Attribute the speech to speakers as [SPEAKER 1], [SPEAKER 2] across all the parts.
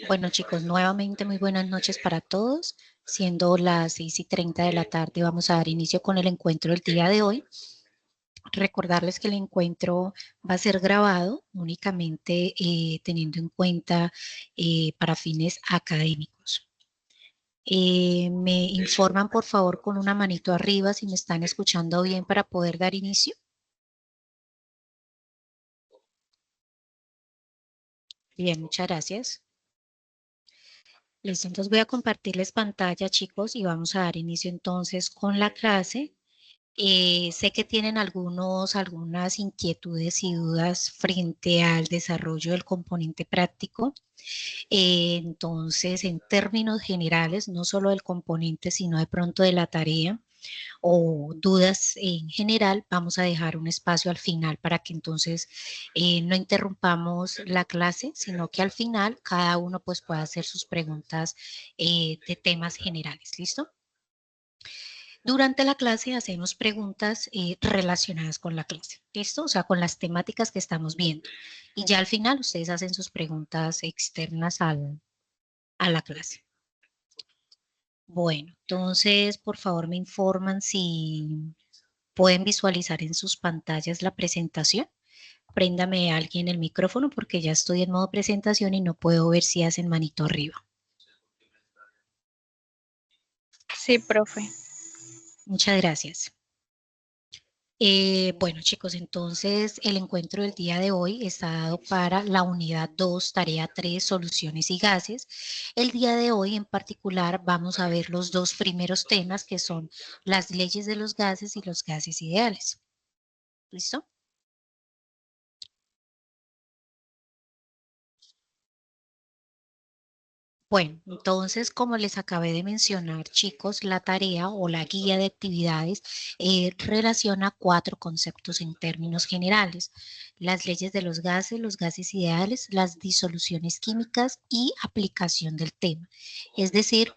[SPEAKER 1] Bueno, chicos, nuevamente muy buenas noches para todos. Siendo las 6:30 de la tarde, vamos a dar inicio con el encuentro del día de hoy. Recordarles que el encuentro va a ser grabado únicamente teniendo en cuenta para fines académicos. Me informan, por favor, con una manito arriba si me están escuchando bien para poder dar inicio. Bien, muchas gracias. Listo, entonces voy a compartirles pantalla, chicos, y vamos a dar inicio entonces con la clase. Sé que tienen algunas inquietudes y dudas frente al desarrollo del componente práctico. Entonces, en términos generales, no solo del componente, sino de pronto de la tarea o dudas en general, vamos a dejar un espacio al final para que entonces no interrumpamos la clase, sino que al final cada uno pues pueda hacer sus preguntas de temas generales. ¿Listo? Durante la clase hacemos preguntas relacionadas con la clase, ¿listo? O sea, con las temáticas que estamos viendo. Y ya al final ustedes hacen sus preguntas externas a la clase. Bueno, entonces, por favor, me informan si pueden visualizar en sus pantallas la presentación. Préndame alguien el micrófono porque ya estoy en modo presentación y no puedo ver si hacen manito arriba.
[SPEAKER 2] Sí, profe.
[SPEAKER 1] Muchas gracias. Bueno, chicos, entonces el encuentro del día de hoy está dado para la unidad 2, tarea 3, soluciones y gases. El día de hoy en particular vamos a ver los dos primeros temas que son las leyes de los gases y los gases ideales. ¿Listo? Bueno, entonces, como les acabé de mencionar, chicos, la tarea o la guía de actividades relaciona 4 conceptos en términos generales: las leyes de los gases ideales, las disoluciones químicas y aplicación del tema. Es decir,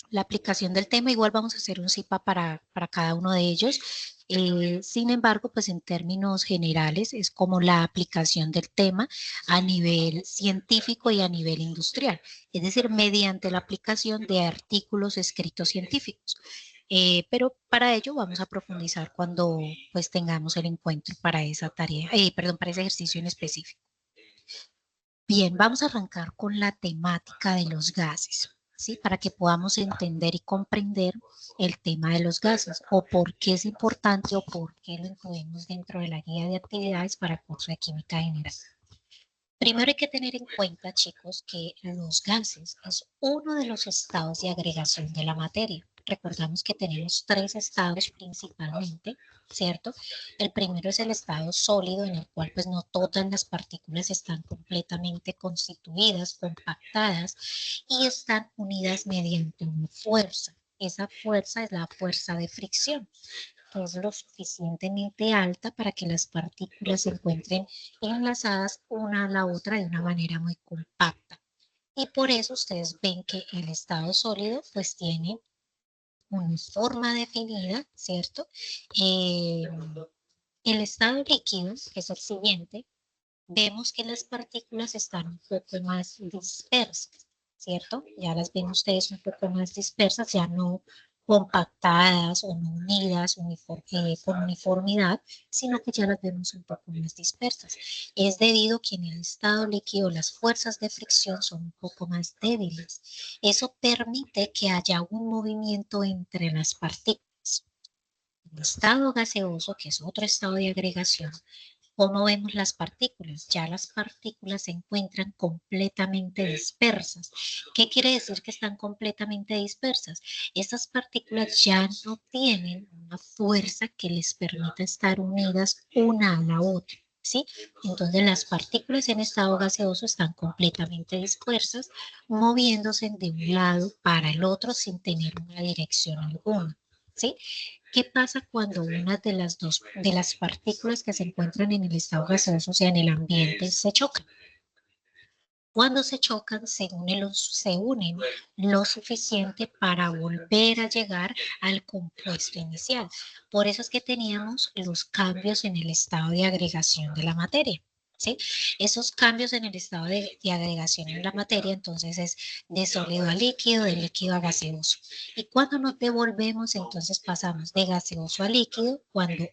[SPEAKER 1] la aplicación del tema, igual vamos a hacer un CIPA para cada uno de ellos. Sin embargo, pues en términos generales es como la aplicación del tema a nivel científico y a nivel industrial, es decir, mediante la aplicación de artículos escritos científicos. Pero para ello vamos a profundizar cuando pues tengamos el encuentro para esa tarea, perdón, para ese ejercicio en específico. Bien, vamos a arrancar con la temática de los gases, ¿sí? Para que podamos entender y comprender el tema de los gases o por qué es importante o por qué lo incluimos dentro de la guía de actividades para el curso de química general. Primero hay que tener en cuenta, chicos, que los gases es uno de los estados de agregación de la materia. Recordamos que tenemos 3 estados principalmente, ¿cierto? El primero es el estado sólido, en el cual pues no todas las partículas están completamente constituidas, compactadas y están unidas mediante una fuerza. Esa fuerza es la fuerza de fricción, que es lo suficientemente alta para que las partículas se encuentren enlazadas una a la otra de una manera muy compacta. Y por eso ustedes ven que el estado sólido pues tiene una forma definida, ¿cierto? El estado líquido, que es el siguiente, vemos que las partículas están un poco más dispersas, ¿cierto? Ya las ven ustedes un poco más dispersas, ya no compactadas o no unidas con uniformidad, sino que ya las vemos un poco más dispersas. Es debido a que en el estado líquido las fuerzas de fricción son un poco más débiles. Eso permite que haya un movimiento entre las partículas. En el estado gaseoso, que es otro estado de agregación, ¿cómo vemos las partículas? Ya las partículas se encuentran completamente dispersas. ¿Qué quiere decir que están completamente dispersas? Estas partículas ya no tienen una fuerza que les permita estar unidas una a la otra, ¿sí? Entonces las partículas en estado gaseoso están completamente dispersas, moviéndose de un lado para el otro sin tener una dirección alguna, ¿sí? ¿Qué pasa cuando una de las partículas que se encuentran en el estado gaseoso, o sea, en el ambiente, se chocan? Cuando se chocan, se unen lo suficiente para volver a llegar al compuesto inicial. Por eso es que teníamos los cambios en el estado de agregación de la materia. ¿Sí? Esos cambios en el estado de agregación en la materia, entonces es de sólido a líquido, de líquido a gaseoso. Y cuando nos devolvemos, entonces pasamos de gaseoso a líquido, cuando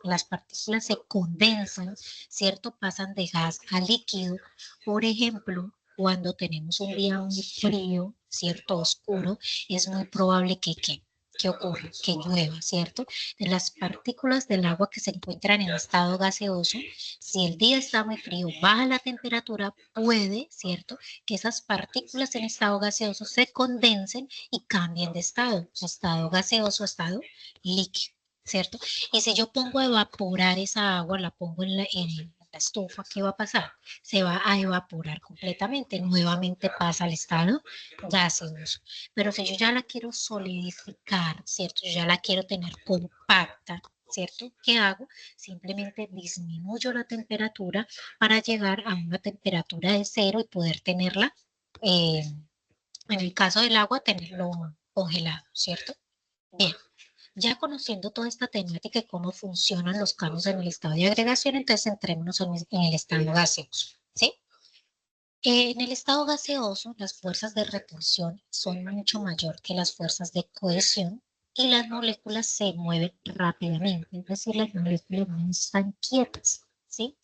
[SPEAKER 1] las partículas se condensan, ¿cierto? Pasan de gas a líquido. Por ejemplo, cuando tenemos un día muy frío, ¿cierto? Oscuro, es muy probable que ocurra, que llueva, ¿cierto? De las partículas del agua que se encuentran en estado gaseoso, si el día está muy frío, baja la temperatura, puede, ¿cierto? Que esas partículas en estado gaseoso se condensen y cambien de estado gaseoso a estado líquido, ¿cierto? Y si yo pongo a evaporar esa agua, la pongo en la estufa, ¿qué va a pasar? Se va a evaporar completamente, nuevamente pasa al estado gaseoso. Pero si yo ya la quiero solidificar, ¿cierto? Yo ya la quiero tener compacta, ¿cierto? ¿Qué hago? Simplemente disminuyo la temperatura para llegar a una temperatura de cero y poder tenerla, en el caso del agua, tenerlo congelado, ¿cierto? Bien, ya conociendo toda esta temática y cómo funcionan los cambios en el estado de agregación, entonces centrémonos en el estado gaseoso, ¿sí? En el estado gaseoso, las fuerzas de repulsión son mucho mayor que las fuerzas de cohesión y las moléculas se mueven rápidamente, es decir, las moléculas no están quietas, ¿sí?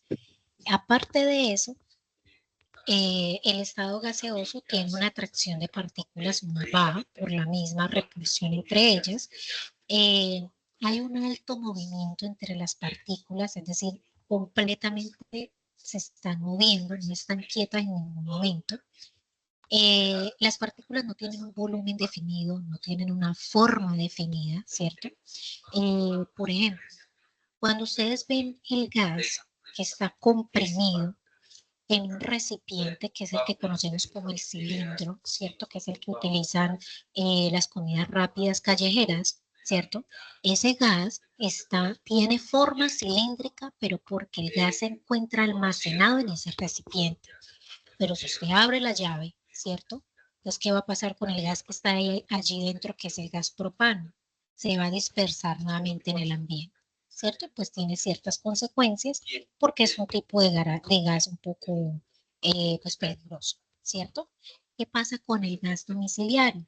[SPEAKER 1] Aparte de eso, el estado gaseoso tiene una atracción de partículas muy baja por la misma repulsión entre ellas. Eh, Hay un alto movimiento entre las partículas, es decir, completamente se están moviendo, no están quietas en ningún momento. Las partículas no tienen un volumen definido, no tienen una forma definida, ¿cierto? Por ejemplo, cuando ustedes ven el gas que está comprimido en un recipiente que es el que conocemos como el cilindro, ¿cierto? Que es el que utilizan las comidas rápidas callejeras, ¿cierto? Ese gas tiene forma cilíndrica, pero porque el gas se encuentra almacenado en ese recipiente. Pero si usted abre la llave, ¿cierto? Entonces, ¿qué va a pasar con el gas que está allí dentro, que es el gas propano? Se va a dispersar nuevamente en el ambiente, ¿cierto? Pues tiene ciertas consecuencias porque es un tipo de gas un poco, pues, peligroso, ¿cierto? ¿Qué pasa con el gas domiciliario?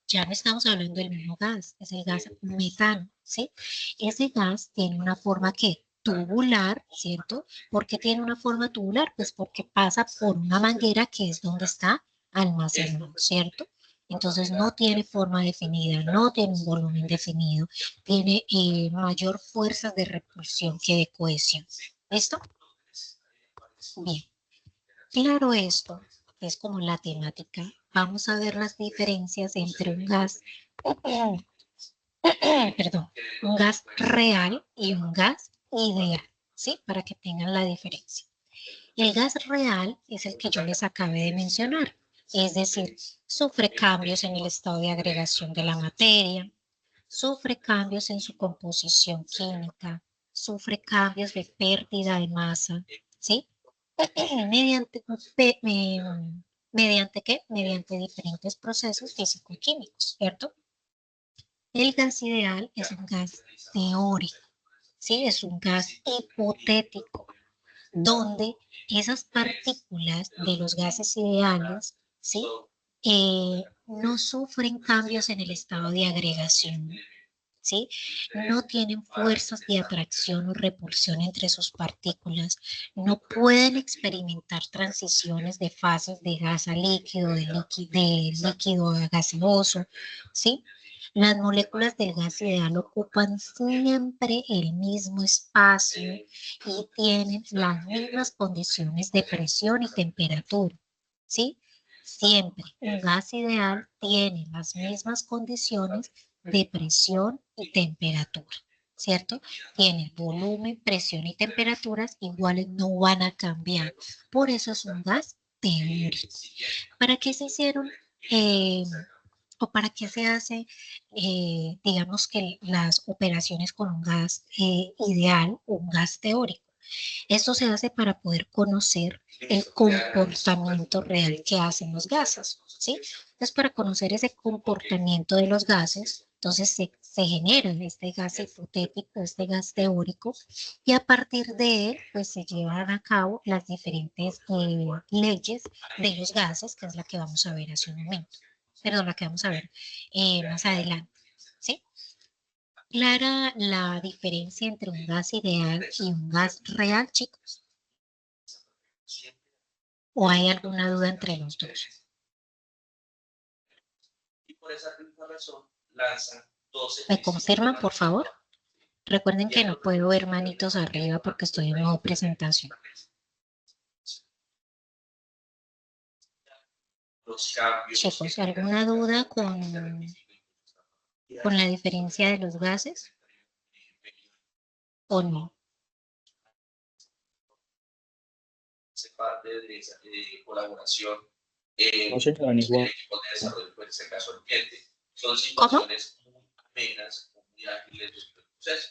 [SPEAKER 1] Ya no estamos hablando del mismo gas, es el gas metano, ¿sí? Ese gas tiene una forma que tubular, ¿cierto? ¿Por qué tiene una forma tubular? Pues porque pasa por una manguera que es donde está almacenado, ¿cierto? Entonces no tiene forma definida, no tiene un volumen definido, tiene mayor fuerza de repulsión que de cohesión. ¿Listo? Bien, claro esto, es como la temática. Vamos a ver las diferencias entre un gas perdón, un gas real y un gas ideal, ¿sí? Para que tengan la diferencia. El gas real es el que yo les acabé de mencionar, es decir, sufre cambios en el estado de agregación de la materia, sufre cambios en su composición química, sufre cambios de pérdida de masa, ¿sí? Mediante, ¿mediante qué? Mediante diferentes procesos físico-químicos, ¿cierto? El gas ideal es un gas teórico, ¿sí? Es un gas hipotético, donde esas partículas de los gases ideales, ¿sí? No sufren cambios en el estado de agregación, ¿sí? No tienen fuerzas de atracción o repulsión entre sus partículas, no pueden experimentar transiciones de fases de gas a líquido, de líquido a gaseoso, ¿sí? Las moléculas del gas ideal ocupan siempre el mismo espacio y tienen las mismas condiciones de presión y temperatura, ¿sí? Siempre un gas ideal tiene las mismas condiciones de presión y temperatura, ¿cierto? Tiene volumen, presión y temperaturas iguales, no van a cambiar. Por eso es un gas teórico. ¿Para qué se hicieron o para qué se hace, digamos que las operaciones con un gas ideal o un gas teórico? Esto se hace para poder conocer el comportamiento real que hacen los gases, ¿sí? Entonces, para conocer ese comportamiento de los gases, entonces se genera este gas hipotético, este gas teórico, y a partir de él, pues se llevan a cabo las diferentes leyes de los gases, que es la que vamos a ver hace un momento, perdón, la que vamos a ver más adelante, ¿sí? Clara la diferencia entre un gas ideal y un gas real, chicos. ¿O hay alguna duda entre los dos? ¿Me confirman, por favor? Recuerden que no puedo ver manitos arriba porque estoy en modo presentación. Chicos, ¿alguna duda con la diferencia de los gases? ¿O no?
[SPEAKER 3] Parte de esa colaboración
[SPEAKER 4] No, señora, ni igual.
[SPEAKER 3] con el desarrollo, pues, en este caso, del cliente. Son
[SPEAKER 1] ¿Cómo?
[SPEAKER 3] situaciones muy amenas, muy ágiles del proceso.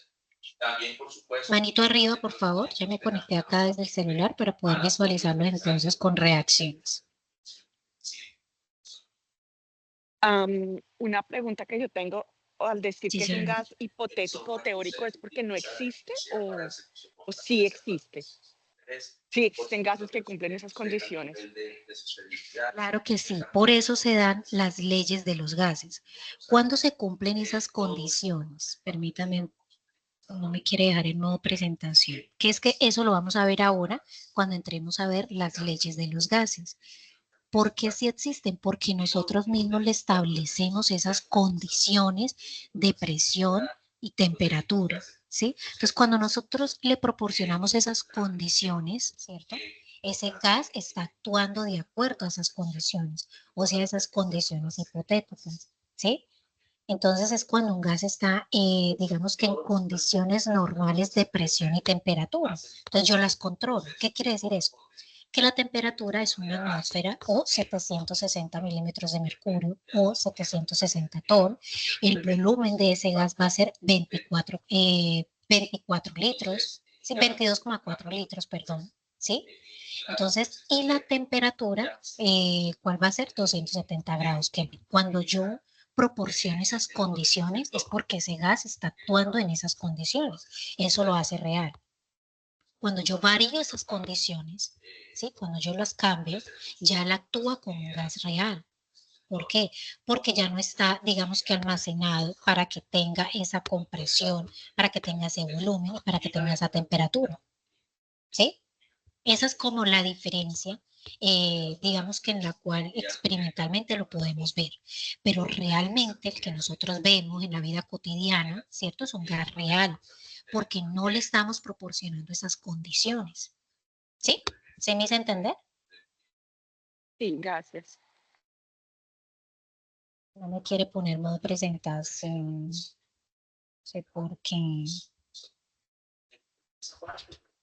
[SPEAKER 3] También, por supuesto.
[SPEAKER 1] Manito arriba, por favor. Ya me conecté acá desde el celular para poder visualizarlo entonces con reacciones.
[SPEAKER 5] Una pregunta que yo tengo, al decir
[SPEAKER 1] Sí,
[SPEAKER 5] que es un
[SPEAKER 1] señora.
[SPEAKER 5] gas hipotético o teórico, ¿es porque no existe o sí existe? Sí existen gases que cumplen esas condiciones.
[SPEAKER 1] Claro que sí, por eso se dan las leyes de los gases. ¿Cuándo se cumplen esas condiciones? Permítame, no me quiere dejar en modo presentación, que es que eso lo vamos a ver ahora cuando entremos a ver las leyes de los gases. ¿Por qué sí existen? Porque nosotros mismos le establecemos esas condiciones de presión y temperatura, ¿sí? Entonces, cuando nosotros le proporcionamos esas condiciones, ¿cierto? Ese gas está actuando de acuerdo a esas condiciones, o sea, esas condiciones hipotéticas, ¿sí? Entonces es cuando un gas está, digamos que en condiciones normales de presión y temperatura. Entonces yo las controlo. ¿Qué quiere decir eso? Que la temperatura es una atmósfera o 760 milímetros de mercurio o 760 torr. El volumen de ese gas va a ser 24 litros, sí, 22,4 litros, perdón, ¿sí? Entonces, y la temperatura, ¿cuál va a ser? 270 grados Kelvin. Cuando yo proporciono esas condiciones es porque ese gas está actuando en esas condiciones. Eso lo hace real. Cuando yo varío esas condiciones, ¿sí? Cuando yo las cambio, ya él actúa como un gas real. ¿Por qué? Porque ya no está, digamos que almacenado para que tenga esa compresión, para que tenga ese volumen y para que tenga esa temperatura. ¿Sí? Esa es como la diferencia, digamos que en la cual experimentalmente lo podemos ver, pero realmente el que nosotros vemos en la vida cotidiana, ¿cierto? Es un gas real, porque no le estamos proporcionando esas condiciones, ¿sí? ¿Se me hizo entender?
[SPEAKER 5] Sí, gracias.
[SPEAKER 1] No me quiere poner modo presentación, no sé por qué.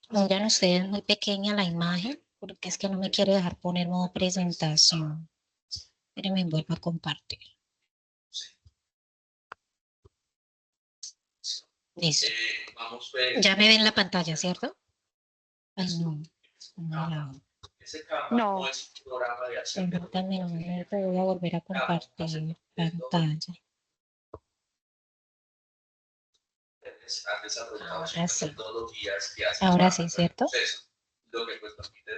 [SPEAKER 1] Miren ustedes, muy pequeña la imagen, porque es que no me quiere dejar poner modo presentación. Pero me vuelvo a compartir. Listo. Ya me ven la pantalla, ¿cierto? Ay, no. No la
[SPEAKER 5] No,
[SPEAKER 1] Permítanme un momento, voy a volver a compartir pantalla. Ahora sí. Ahora sí, ¿cierto?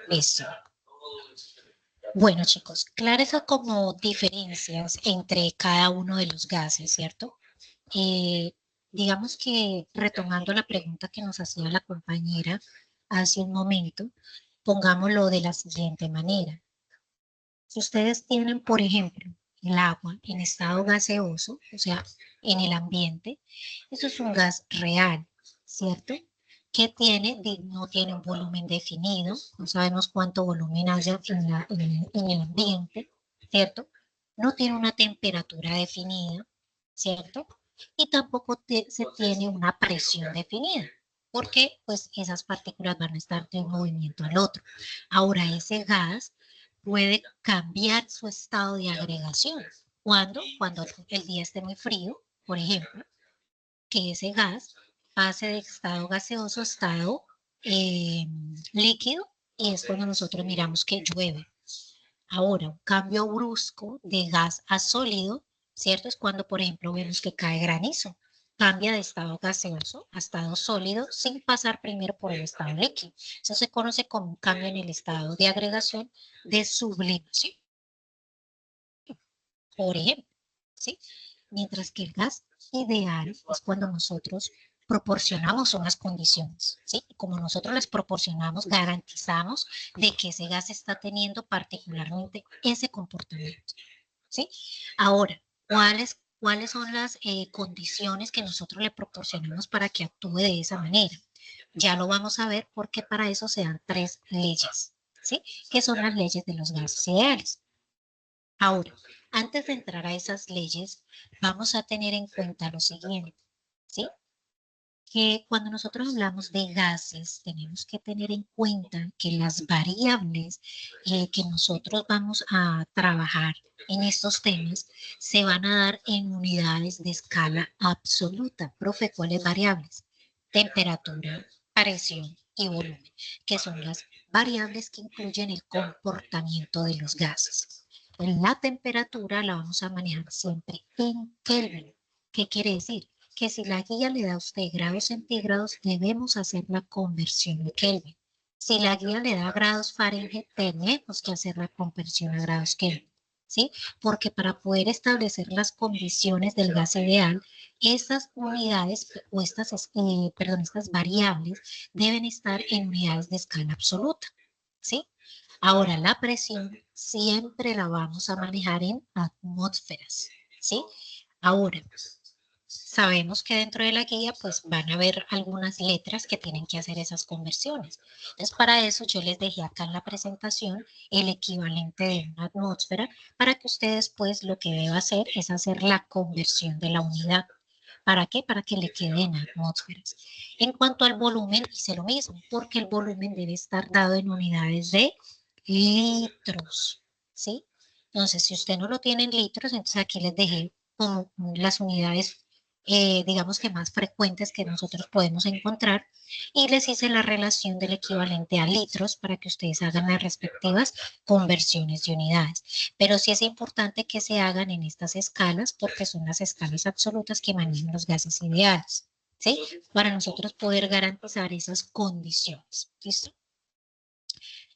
[SPEAKER 1] Listo. Bueno, chicos, claras como diferencias entre cada uno de los gases, ¿cierto? Digamos que retomando la pregunta que nos hacía la compañera hace un momento, pongámoslo de la siguiente manera. Si ustedes tienen, por ejemplo, el agua en estado gaseoso, o sea, en el ambiente, eso es un gas real, ¿cierto? Que no tiene un volumen definido, no sabemos cuánto volumen haya en el ambiente, ¿cierto? No tiene una temperatura definida, ¿cierto? Y tampoco se tiene una presión definida, porque pues esas partículas van a estar de un movimiento al otro. Ahora, ese gas puede cambiar su estado de agregación. Cuando el día esté muy frío, por ejemplo, que ese gas pase de estado gaseoso a estado líquido y es cuando nosotros miramos que llueve. Ahora, un cambio brusco de gas a sólido, ¿cierto? Es cuando, por ejemplo, vemos que cae granizo. Cambia de estado gaseoso a estado sólido sin pasar primero por el estado líquido. Eso se conoce como un cambio en el estado de agregación de sublimación, por ejemplo, ¿sí? Mientras que el gas ideal es cuando nosotros proporcionamos unas condiciones, ¿sí? Y como nosotros las proporcionamos, garantizamos de que ese gas está teniendo particularmente ese comportamiento, ¿sí? Ahora, ¿cuáles son las condiciones que nosotros le proporcionamos para que actúe de esa manera? Ya lo vamos a ver porque para eso se dan 3 leyes, ¿sí? Que son las leyes de los gases ideales. Ahora, antes de entrar a esas leyes, vamos a tener en cuenta lo siguiente, ¿sí? Que cuando nosotros hablamos de gases, tenemos que tener en cuenta que las variables que nosotros vamos a trabajar en estos temas se van a dar en unidades de escala absoluta. Profe, ¿cuáles variables? Temperatura, presión y volumen, que son las variables que incluyen el comportamiento de los gases. La temperatura la vamos a manejar siempre en Kelvin. ¿Qué quiere decir? Que si la guía le da a usted grados centígrados, debemos hacer la conversión a Kelvin. Si la guía le da grados Fahrenheit, tenemos que hacer la conversión a grados Kelvin, ¿sí? Porque para poder establecer las condiciones del gas ideal, estas unidades o estas variables deben estar en unidades de escala absoluta, ¿sí? Ahora, la presión siempre la vamos a manejar en atmósferas, ¿sí? Ahora, sabemos que dentro de la guía pues van a haber algunas letras que tienen que hacer esas conversiones. Entonces para eso yo les dejé acá en la presentación el equivalente de una atmósfera para que ustedes pues lo que deben hacer es hacer la conversión de la unidad. ¿Para qué? Para que le quede en atmósferas. En cuanto al volumen, hice lo mismo, porque el volumen debe estar dado en unidades de litros, ¿sí? Entonces, si usted no lo tiene en litros, entonces aquí les dejé como las unidades digamos que más frecuentes que nosotros podemos encontrar y les hice la relación del equivalente a litros para que ustedes hagan las respectivas conversiones de unidades. Pero sí es importante que se hagan en estas escalas porque son las escalas absolutas que manejan los gases ideales, ¿sí? Para nosotros poder garantizar esas condiciones, ¿listo?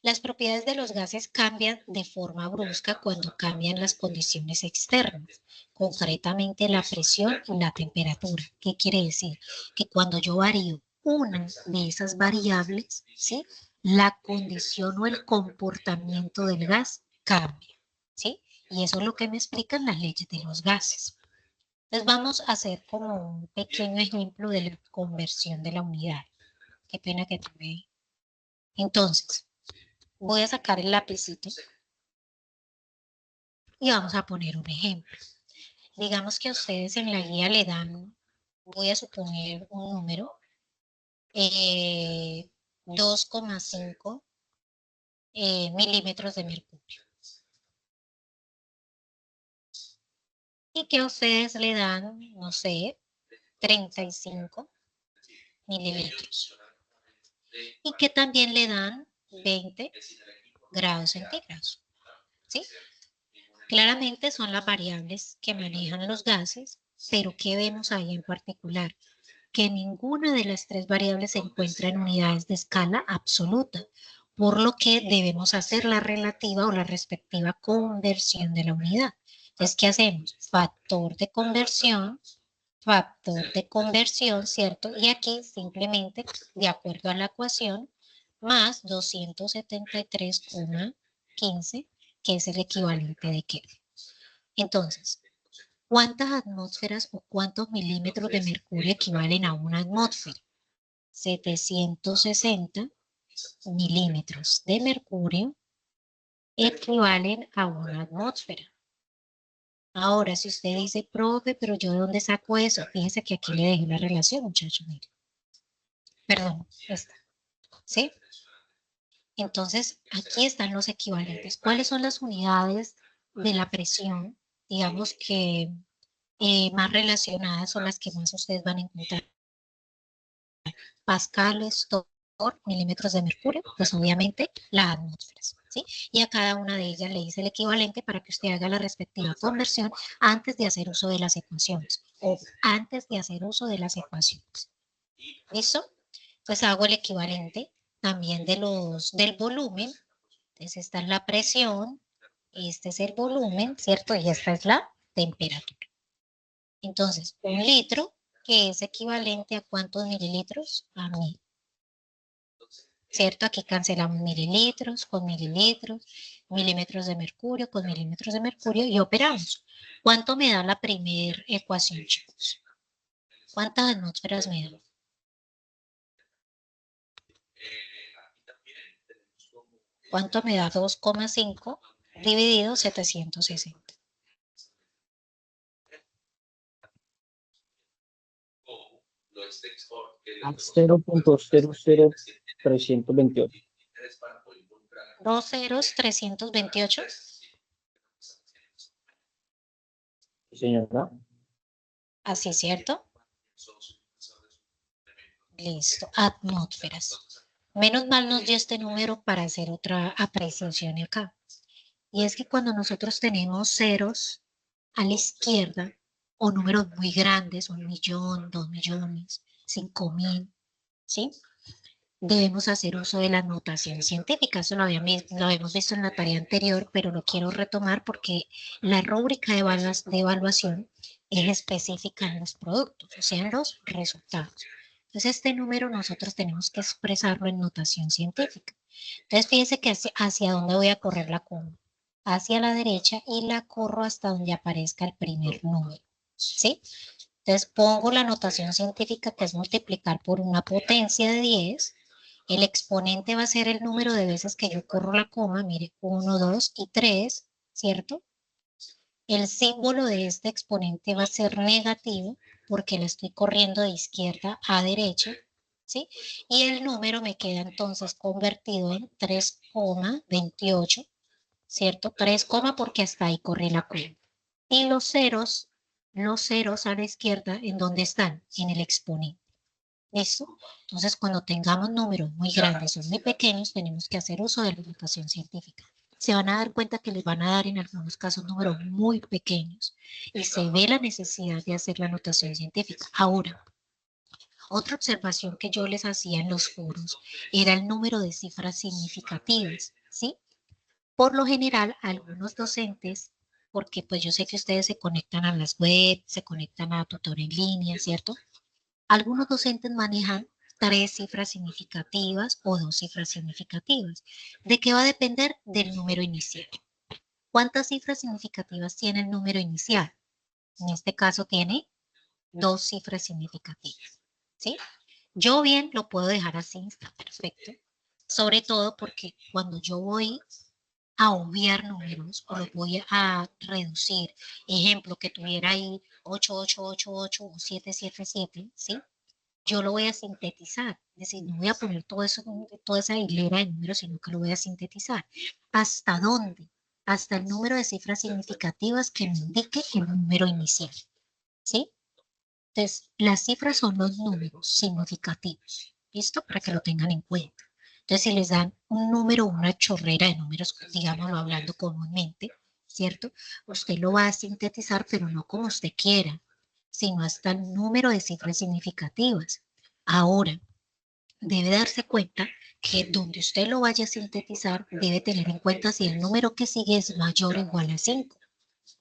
[SPEAKER 1] Las propiedades de los gases cambian de forma brusca cuando cambian las condiciones externas, concretamente la presión y la temperatura. ¿Qué quiere decir? Que cuando yo varío una de esas variables, ¿sí? La condición o el comportamiento del gas cambia, ¿sí? Y eso es lo que me explican las leyes de los gases. Entonces vamos a hacer como un pequeño ejemplo de la conversión de la unidad. Qué pena que tuve. Entonces, voy a sacar el lapicito y vamos a poner un ejemplo. Digamos que a ustedes en la guía le dan, voy a suponer un número, 2,5 milímetros de mercurio. Y que a ustedes le dan, no sé, 35 mililitros. Y que también le dan 20 grados centígrados. ¿Sí? Claramente son las variables que manejan los gases, pero ¿qué vemos ahí en particular? Que ninguna de las 3 variables se encuentra en unidades de escala absoluta, por lo que debemos hacer la relativa o la respectiva conversión de la unidad. Entonces, ¿qué hacemos? Factor de conversión, ¿cierto? Y aquí simplemente, de acuerdo a la ecuación, más 273,15, que es el equivalente de Kelvin. Entonces, ¿cuántas atmósferas o cuántos milímetros de mercurio equivalen a una atmósfera? 760 milímetros de mercurio equivalen a una atmósfera. Ahora, si usted dice, profe, pero yo de dónde saco eso, fíjese que aquí le dejé la relación, muchachos, mire. Perdón, esta, ¿sí? Entonces, aquí están los equivalentes. ¿Cuáles son las unidades de la presión? Digamos que más relacionadas son las que más ustedes van a encontrar. Pascales, por milímetros de mercurio, pues obviamente las atmósferas, ¿sí? Y a cada una de ellas le hice el equivalente para que usted haga la respectiva conversión antes de hacer uso de las ecuaciones o antes de hacer uso de las ecuaciones. ¿Listo? Pues hago el equivalente también del volumen. Entonces esta es la presión, este es el volumen, ¿cierto? Y esta es la temperatura. Entonces, 1 litro, que es equivalente a ¿cuántos mililitros? A 1000. ¿Cierto? Aquí cancelamos mililitros con mililitros, milímetros de mercurio con milímetros de mercurio y operamos. ¿Cuánto me da la primera ecuación, chicos? ¿Cuántas atmósferas me da? ¿Cuánto me da 2,5 dividido 760?
[SPEAKER 4] A 0.00328.
[SPEAKER 1] ¿Dos ceros 328?
[SPEAKER 4] Sí, señora.
[SPEAKER 1] Así, ¿cierto? Listo, atmósferas. Menos mal nos dio este número para hacer otra apreciación acá. Y es que cuando nosotros tenemos ceros a la izquierda o números muy grandes, 1.000.000, 2.000.000, 5.000, ¿sí? Debemos hacer uso de la notación científica. Eso lo habíamos visto en la tarea anterior, pero lo quiero retomar porque la rúbrica de evaluación es específica en los productos, o sea, en los resultados. Entonces, este número nosotros tenemos que expresarlo en notación científica. Entonces, fíjense que hacia dónde voy a correr la curva. Hacia la derecha y la corro hasta donde aparezca el primer número, ¿sí? Entonces, pongo la notación científica, que es multiplicar por una potencia de 10. El exponente va a ser el número de veces que yo corro la coma, mire, 1, 2 y 3, ¿cierto? El símbolo de este exponente va a ser negativo porque lo estoy corriendo de izquierda a derecha, ¿sí? Y el número me queda entonces convertido en 3,28, ¿cierto? 3, porque hasta ahí corrí la coma. Y los ceros a la izquierda, ¿en dónde están? En el exponente. ¿Listo? Entonces, cuando tengamos números muy grandes o muy pequeños, tenemos que hacer uso de la notación científica. Se van a dar cuenta que les van a dar en algunos casos números muy pequeños y se ve la necesidad de hacer la notación científica. Ahora, otra observación que yo les hacía en los foros era el número de cifras significativas, ¿sí? Por lo general, algunos docentes, porque pues yo sé que ustedes se conectan a las web, se conectan a tutor en línea, ¿cierto? Algunos docentes manejan 3 cifras significativas o 2 cifras significativas. ¿De qué va a depender? Del número inicial. ¿Cuántas cifras significativas tiene el número inicial? En este caso tiene 2 cifras significativas, ¿sí? Yo bien lo puedo dejar así, está perfecto. Sobre todo porque cuando yo voy a obviar números o los voy a reducir, ejemplo, que tuviera ahí 8888 o 777, ¿sí? Yo lo voy a sintetizar, es decir, no voy a poner todo eso, toda esa hilera de números, sino que lo voy a sintetizar. ¿Hasta dónde? Hasta el número de cifras significativas que me indique el número inicial, ¿sí? Entonces, las cifras son los números significativos, ¿listo? Para que lo tengan en cuenta. Entonces, si les dan un número, una chorrera de números, digámoslo hablando comúnmente, ¿cierto? Usted lo va a sintetizar, pero no como usted quiera, sino hasta el número de cifras significativas. Ahora, debe darse cuenta que donde usted lo vaya a sintetizar, debe tener en cuenta si el número que sigue es mayor o igual a 5.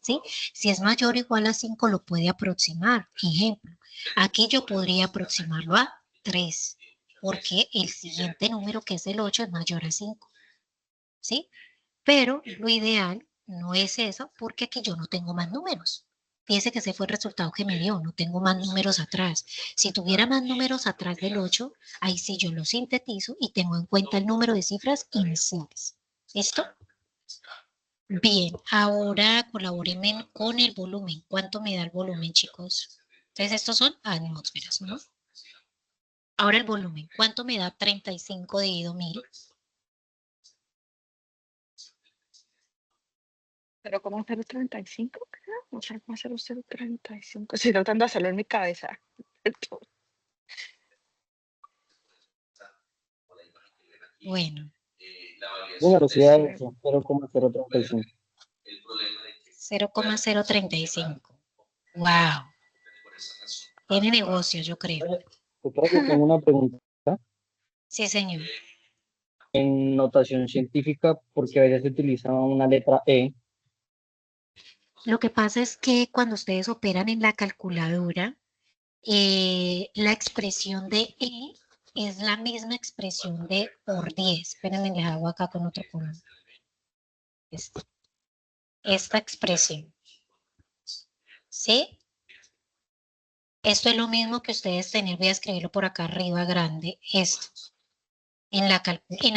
[SPEAKER 1] ¿Sí? Si es mayor o igual a 5, lo puede aproximar. Ejemplo, aquí yo podría aproximarlo a 3, porque el siguiente número, que es el 8, es mayor a 5. ¿Sí? Pero lo ideal no es eso, porque aquí yo no tengo más números. Fíjese que ese fue el resultado que me dio, no tengo más números atrás. Si tuviera más números atrás del 8, ahí sí yo lo sintetizo y tengo en cuenta el número de cifras iniciales. ¿Listo? Bien, ahora colaboren con el volumen. ¿Cuánto me da el volumen, chicos? Entonces, estos son atmósferas, ¿no? Ahora el volumen. ¿Cuánto me da 35 dividido 1000?
[SPEAKER 5] 0,035, creo. O 0,0035. Estoy tratando de hacerlo en mi cabeza.
[SPEAKER 1] Bueno,
[SPEAKER 3] La variación
[SPEAKER 4] Bueno,
[SPEAKER 3] de
[SPEAKER 4] velocidad
[SPEAKER 3] ese
[SPEAKER 4] es 0,035.
[SPEAKER 3] el problema de que
[SPEAKER 1] 0,035. Wow.
[SPEAKER 3] por esa razón.
[SPEAKER 1] Tiene negocio, yo creo.
[SPEAKER 4] Yo creo que tengo una pregunta.
[SPEAKER 1] Sí, señor.
[SPEAKER 4] En notación científica, porque a veces se utiliza una letra E.
[SPEAKER 1] Lo que pasa es que cuando ustedes operan en la calculadora, la expresión de E es la misma expresión de por 10. Espérenme, les hago acá con otro color. Esta expresión. ¿Sí? Esto es lo mismo que ustedes tener, voy a escribirlo por acá arriba grande, esto, en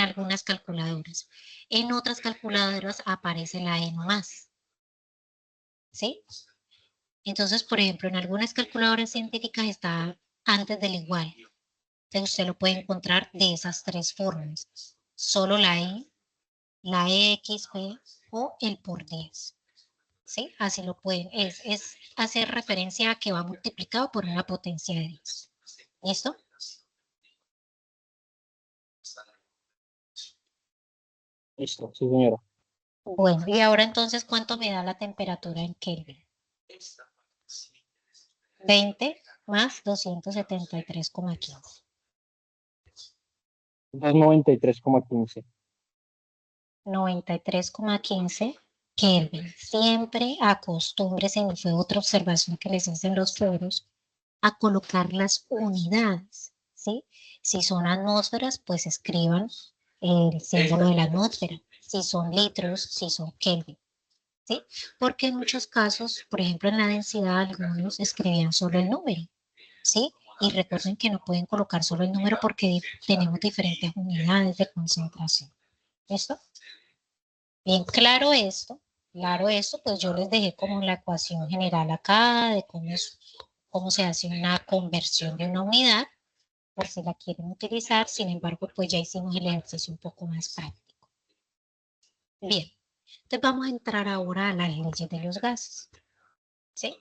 [SPEAKER 1] algunas calculadoras. En otras calculadoras aparece la E nomás. ¿Sí? Entonces, por ejemplo, en algunas calculadoras científicas está antes del igual. Entonces, usted lo puede encontrar de esas tres formas. Solo la EXP o el por 10. ¿Sí? Así lo pueden. Es hacer referencia a que va multiplicado por una potencia de 10. ¿Listo?
[SPEAKER 4] Listo, sí, señora.
[SPEAKER 1] Bueno, y ahora entonces, ¿cuánto me da la temperatura en Kelvin? 20 más 273,15.
[SPEAKER 4] Es 93,15.
[SPEAKER 1] 93,15 Kelvin. Siempre acostúmbrese, y fue otra observación que les hacen los foros, a colocar las unidades, ¿sí? Si son atmósferas, pues escriban el símbolo de la atmósfera. Si son litros, si son Kelvin, ¿sí? Porque en muchos casos, por ejemplo, en la densidad, algunos escribían solo el número, ¿sí? Y recuerden que no pueden colocar solo el número porque tenemos diferentes unidades de concentración. ¿Listo? Bien, claro esto, pues yo les dejé como la ecuación general acá de cómo se hace una conversión de una unidad, por si la quieren utilizar. Sin embargo, pues ya hicimos el ejercicio un poco más práctico. Bien, entonces vamos a entrar ahora a las leyes de los gases. ¿Sí?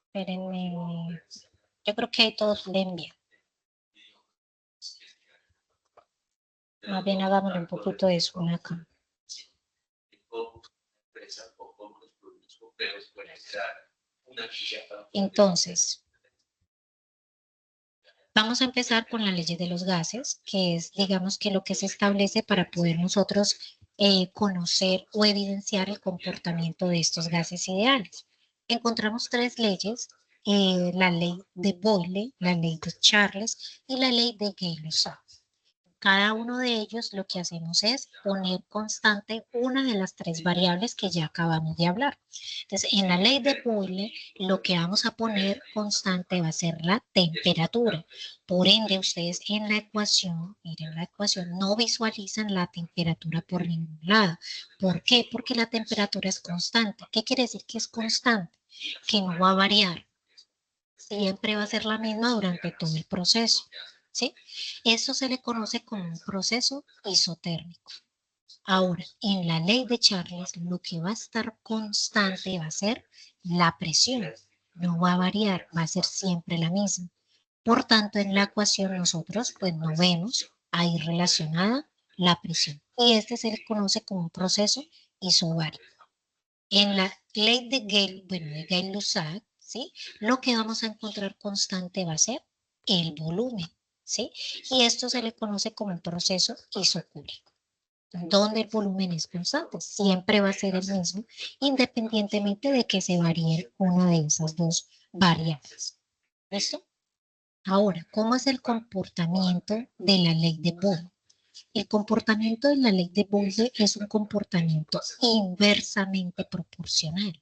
[SPEAKER 1] Espérenme, yo creo que ahí todos leen bien. Más bien hagámosle un poquito de zoom acá. Entonces, vamos a empezar con la ley de los gases, que es, digamos, que lo que se establece para poder nosotros conocer o evidenciar el comportamiento de estos gases ideales. Encontramos tres leyes, la ley de Boyle, la ley de Charles y la ley de Gay-Lussac. Cada uno de ellos lo que hacemos es poner constante una de las tres variables que ya acabamos de hablar. Entonces, en la ley de Boyle, lo que vamos a poner constante va a ser la temperatura. Por ende, ustedes en la ecuación, miren la ecuación, no visualizan la temperatura por ningún lado. ¿Por qué? Porque la temperatura es constante. ¿Qué quiere decir que es constante? Que no va a variar. Siempre va a ser la misma durante todo el proceso. ¿Sí? Eso se le conoce como un proceso isotérmico. Ahora, en la ley de Charles, lo que va a estar constante va a ser la presión. No va a variar, va a ser siempre la misma. Por tanto, en la ecuación nosotros pues no vemos ahí relacionada la presión. Y este se le conoce como un proceso isobárico. En la ley de Gay-Lussac, ¿sí? Lo que vamos a encontrar constante va a ser el volumen, ¿sí? Y esto se le conoce como un proceso isocúrico, donde el volumen es constante, siempre va a ser el mismo, independientemente de que se varíe una de esas dos variables. ¿Listo? Ahora, ¿cómo es el comportamiento de la ley de Boyle? El comportamiento de la ley de Boyle es un comportamiento inversamente proporcional.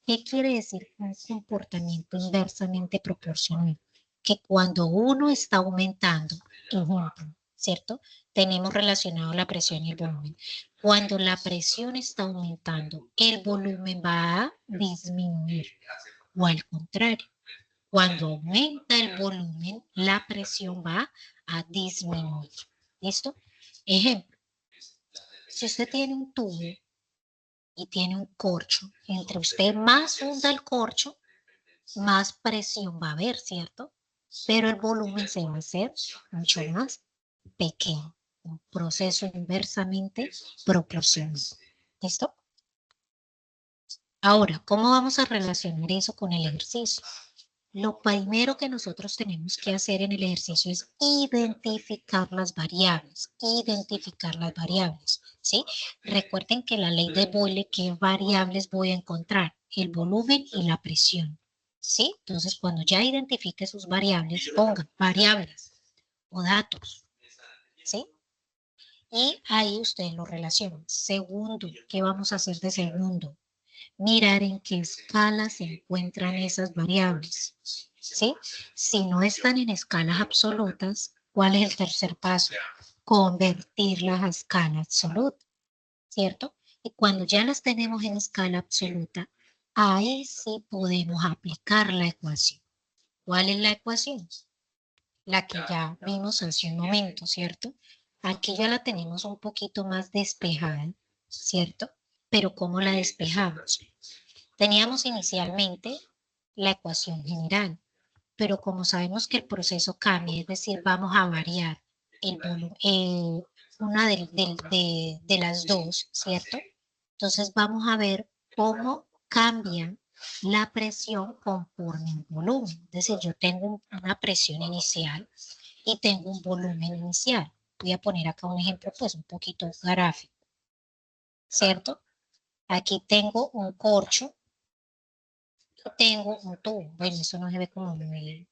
[SPEAKER 1] ¿Qué quiere decir un comportamiento inversamente proporcional? Que cuando uno está aumentando, ejemplo, ¿cierto? Tenemos relacionado la presión y el volumen. Cuando la presión está aumentando, el volumen va a disminuir. O al contrario, cuando aumenta el volumen, la presión va a disminuir. ¿Listo? Ejemplo, si usted tiene un tubo y tiene un corcho, entre usted más hunda el corcho, más presión va a haber, ¿cierto? Pero el volumen se va a hacer mucho más pequeño. un proceso inversamente proporcional. ¿Listo? Ahora, ¿cómo vamos a relacionar eso con el ejercicio? Lo primero que nosotros tenemos que hacer en el ejercicio es identificar las variables, ¿sí? Recuerden que la ley de Boyle, ¿qué variables voy a encontrar? El volumen y la presión, ¿sí? Entonces, cuando ya identifique sus variables, ponga variables o datos, ¿sí? Y ahí ustedes lo relacionan. Segundo, ¿qué vamos a hacer de segundo? Mirar en qué escala se encuentran esas variables, ¿sí? Si no están en escalas absolutas, ¿cuál es el tercer paso? Convertirlas a escala absoluta, ¿cierto? Y cuando ya las tenemos en escala absoluta, ahí sí podemos aplicar la ecuación. ¿Cuál es la ecuación? La que ya vimos hace un momento, ¿cierto? Aquí ya la tenemos un poquito más despejada, ¿cierto? Pero ¿cómo la despejamos? Teníamos inicialmente la ecuación general, pero como sabemos que el proceso cambia, es decir, vamos a variar el volumen, una de las dos, ¿cierto? Entonces vamos a ver cómo cambia la presión conforme al volumen. Es decir, yo tengo una presión inicial y tengo un volumen inicial. Voy a poner acá un ejemplo, pues un poquito gráfico, ¿cierto? Aquí tengo un corcho, tengo un tubo. Bueno, eso no se ve como muy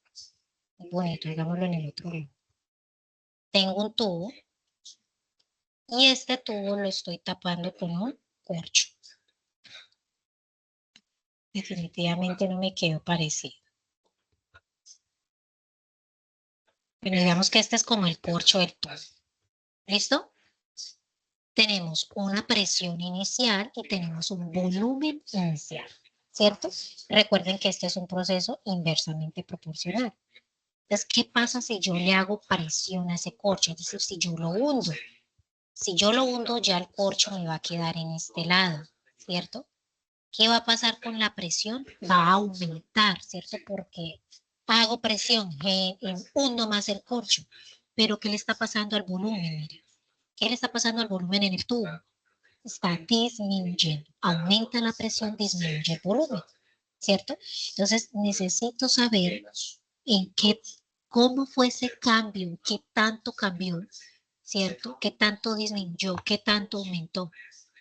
[SPEAKER 1] bonito, digámoslo en el otro lado. Tengo un tubo y este tubo lo estoy tapando con un corcho. Definitivamente no me quedó parecido. Pero digamos que este es como el corcho del tubo. ¿Listo? Tenemos una presión inicial y tenemos un volumen inicial, ¿cierto? Recuerden que este es un proceso inversamente proporcional. Entonces, ¿qué pasa si yo le hago presión a ese corcho? Es decir, si yo lo hundo. Si yo lo hundo, ya el corcho me va a quedar en este lado, ¿cierto? ¿Qué va a pasar con la presión? Va a aumentar, ¿cierto? Porque hago presión, hundo más el corcho. Pero ¿qué le está pasando al volumen? Mira, ¿qué le está pasando al volumen en el tubo? Está disminuyendo. Aumenta la presión, disminuye el volumen, ¿cierto? Entonces necesito saber en qué, cómo fue ese cambio, qué tanto cambió, ¿cierto? ¿Qué tanto disminuyó? ¿Qué tanto aumentó?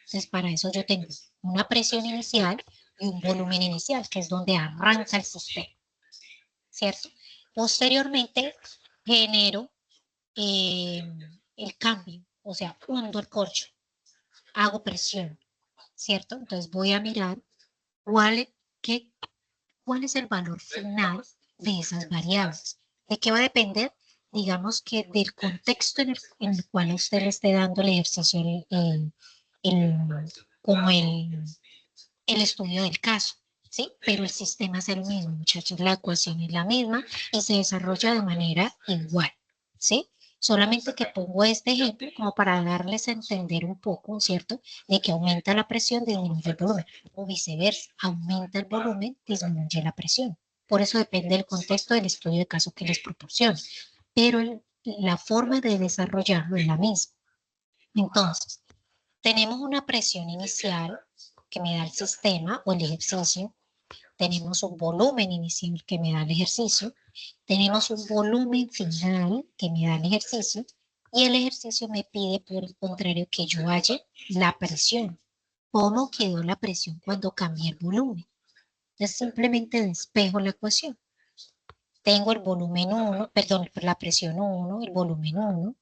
[SPEAKER 1] Entonces, para eso yo tengo una presión inicial y un volumen inicial, que es donde arranca el sistema, ¿cierto? Posteriormente, genero eh, el cambio, o sea, hundo el corcho, hago presión, ¿cierto? Entonces, voy a mirar cuál, qué, cuál es el valor final de esas variables. ¿De qué va a depender? Digamos que del contexto en el cual usted le esté dando el ejercicio, el- como el estudio del caso, ¿sí? Pero el sistema es el mismo, muchachos, la ecuación es la misma y se desarrolla de manera igual, ¿sí? Solamente que pongo este ejemplo como para darles a entender un poco, ¿cierto? De que aumenta la presión, disminuye el volumen, o viceversa, aumenta el volumen, disminuye la presión. Por eso depende del contexto del estudio de caso que les proporcione. Pero la forma de desarrollarlo es la misma. Entonces, tenemos una presión inicial que me da el sistema o el ejercicio. Tenemos un volumen inicial que me da el ejercicio. Tenemos un volumen final que me da el ejercicio. Y el ejercicio me pide, por el contrario, que yo halle la presión. ¿Cómo quedó la presión cuando cambié el volumen? Entonces simplemente despejo la ecuación. Tengo el volumen 1, perdón, la presión 1, el volumen 1.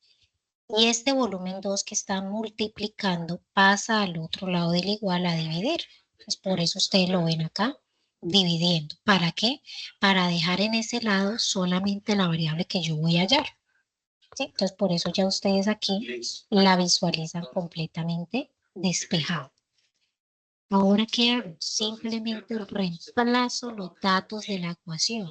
[SPEAKER 1] Y este volumen 2 que está multiplicando pasa al otro lado del igual a dividir. Pues por eso ustedes lo ven acá, dividiendo. ¿Para qué? Para dejar en ese lado solamente la variable que yo voy a hallar. ¿Sí? Entonces por eso ya ustedes aquí la visualizan completamente despejada. Ahora, ¿qué hago? Simplemente reemplazo los datos de la ecuación.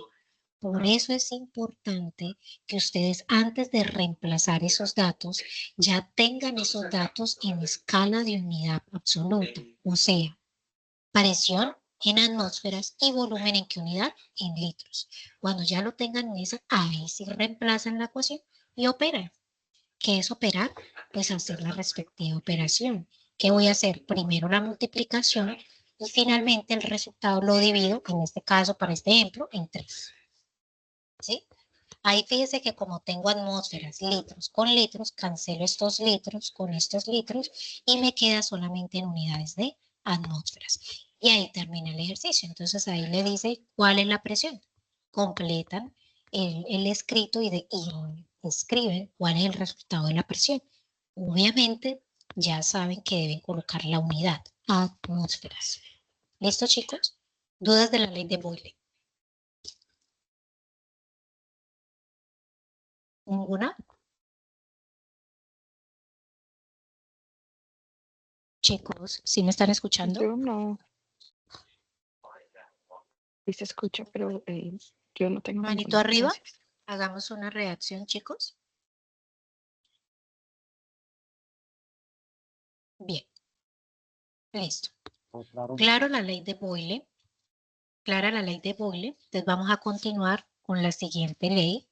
[SPEAKER 1] Por eso es importante que ustedes antes de reemplazar esos datos ya tengan esos datos en escala de unidad absoluta, o sea, presión en atmósferas y volumen en qué unidad, en litros. Cuando ya lo tengan en esa, ahí sí reemplazan la ecuación y operan. ¿Qué es operar? Pues hacer la respectiva operación. ¿Qué voy a hacer? Primero la multiplicación y finalmente el resultado lo divido, en este caso, para este ejemplo, en 3. ¿Sí? Ahí fíjese que como tengo atmósferas, litros con litros, cancelo estos litros con estos litros y me queda solamente en unidades de atmósferas. Y ahí termina el ejercicio. Entonces ahí le dice cuál es la presión. Completan el escrito y escriben cuál es el resultado de la presión. Obviamente ya saben que deben colocar la unidad, atmósferas. ¿Listo, chicos? ¿Dudas de la ley de Boyle? ¿Ninguna? Chicos, ¿sí me están escuchando?
[SPEAKER 5] Yo no. Sí se escucha, pero yo no tengo
[SPEAKER 1] Manito
[SPEAKER 5] ninguna.
[SPEAKER 1] arriba.
[SPEAKER 5] Gracias.
[SPEAKER 1] Hagamos una reacción, chicos. Bien, listo.
[SPEAKER 4] Claro.
[SPEAKER 1] Claro la ley de Boyle. Clara la ley de Boyle. Entonces vamos a continuar con la siguiente ley,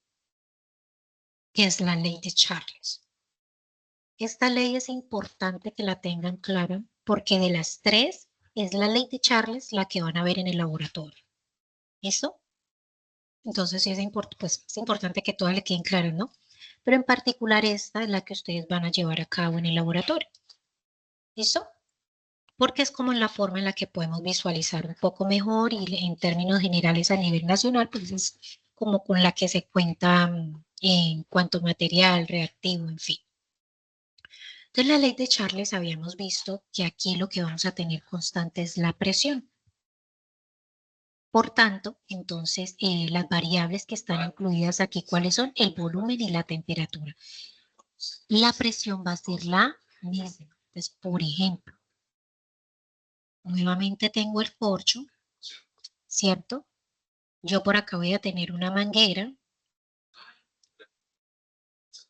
[SPEAKER 1] que es la ley de Charles. Esta ley es importante que la tengan clara porque de las tres es la ley de Charles la que van a ver en el laboratorio. ¿Listo? Entonces sí pues, es importante que todas le queden claras, ¿no? Pero en particular esta es la que ustedes van a llevar a cabo en el laboratorio. ¿Listo? Porque es como la forma en la que podemos visualizar un poco mejor y en términos generales a nivel nacional, pues es como con la que se cuenta en cuanto a material, reactivo, en fin. Entonces, la ley de Charles habíamos visto que aquí lo que vamos a tener constante es la presión. Por tanto, entonces, las variables que están incluidas aquí, ¿cuáles son? El volumen y la temperatura. La presión va a ser la misma. Entonces, por ejemplo, nuevamente tengo el corcho, ¿cierto? Yo por acá voy a tener una manguera.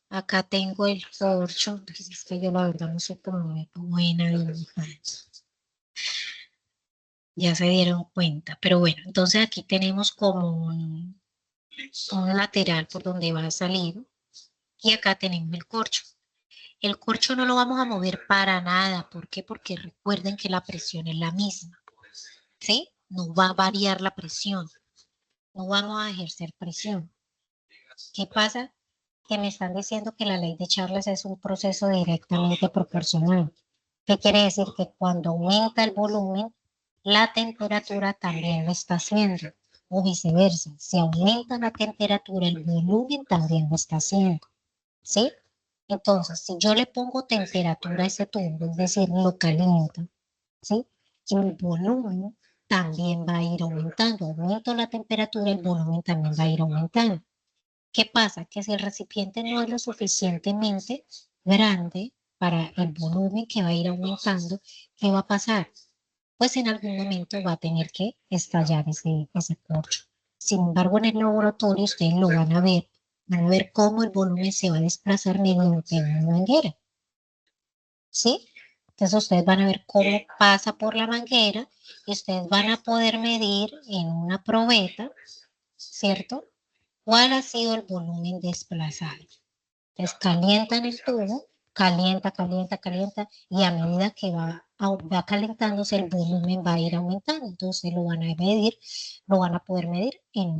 [SPEAKER 1] Acá tengo el corcho. Es que yo la verdad no soy como muy buena dibujando. Ya se dieron cuenta. Pero bueno, entonces aquí tenemos como un lateral por donde va a salir. Y acá tenemos el corcho. El corcho no lo vamos a mover para nada. ¿Por qué? Porque recuerden que la presión es la misma. ¿Sí? No va a variar la presión. No vamos a ejercer presión. ¿Qué pasa? Que me están diciendo que la ley de Charles es un proceso directamente proporcional. ¿Qué quiere decir? Que cuando aumenta el volumen, la temperatura también lo está haciendo, o viceversa. Si aumenta la temperatura, el volumen también lo está haciendo, ¿sí? Entonces, si yo le pongo temperatura a ese tubo, es decir, lo caliento, ¿sí? El volumen también va a ir aumentando. Aumento la temperatura, el volumen también va a ir aumentando. ¿Qué pasa? Que si el recipiente no es lo suficientemente grande para el volumen que va a ir aumentando, ¿qué va a pasar? Pues en algún momento va a tener que estallar ese corcho. Sin embargo, en el laboratorio ustedes lo van a ver cómo el volumen se va a desplazar mediante una manguera, ¿sí? Entonces ustedes van a ver cómo pasa por la manguera y ustedes van a poder medir en una probeta, ¿cierto? ¿Cuál ha sido el volumen desplazado? Entonces calientan el tubo, calienta, calienta, calienta, y a medida que va calentándose, el volumen va a ir aumentando. Entonces lo van a medir, lo van a poder medir en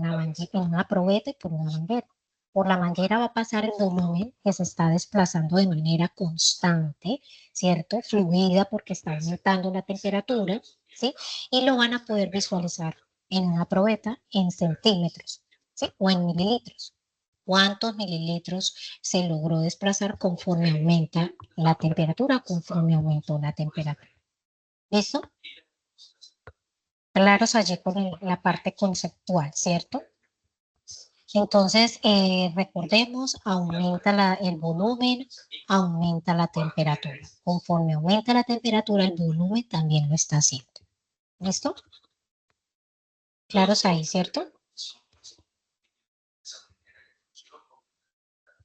[SPEAKER 1] una probeta y por una manguera. Por la manguera va a pasar el volumen que se está desplazando de manera constante, ¿cierto? Fluida porque está aumentando la temperatura, ¿sí? Y lo van a poder visualizar en una probeta en centímetros, ¿sí? O en mililitros. ¿Cuántos mililitros se logró desplazar conforme aumenta la temperatura, conforme aumentó la temperatura? ¿Listo? Claros allí con la parte conceptual, ¿cierto? Entonces, recordemos, aumenta el volumen, aumenta la temperatura. Conforme aumenta la temperatura, el volumen también lo está haciendo. ¿Listo? Claros ahí, ¿cierto?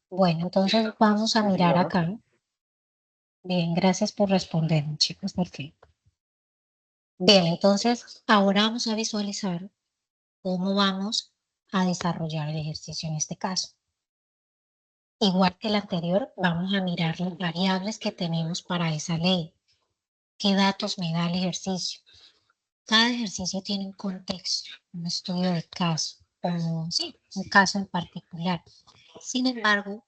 [SPEAKER 1] Bueno, entonces vamos a mirar acá. Bien, gracias por responder, chicos. Perfecto. Bien, entonces ahora vamos a visualizar cómo vamos a desarrollar el ejercicio en este caso. igual que el anterior, vamos a mirar las variables que tenemos para esa ley. ¿Qué datos me da el ejercicio? Cada ejercicio tiene un contexto, un estudio de caso, o sí, un caso en particular. Sin embargo,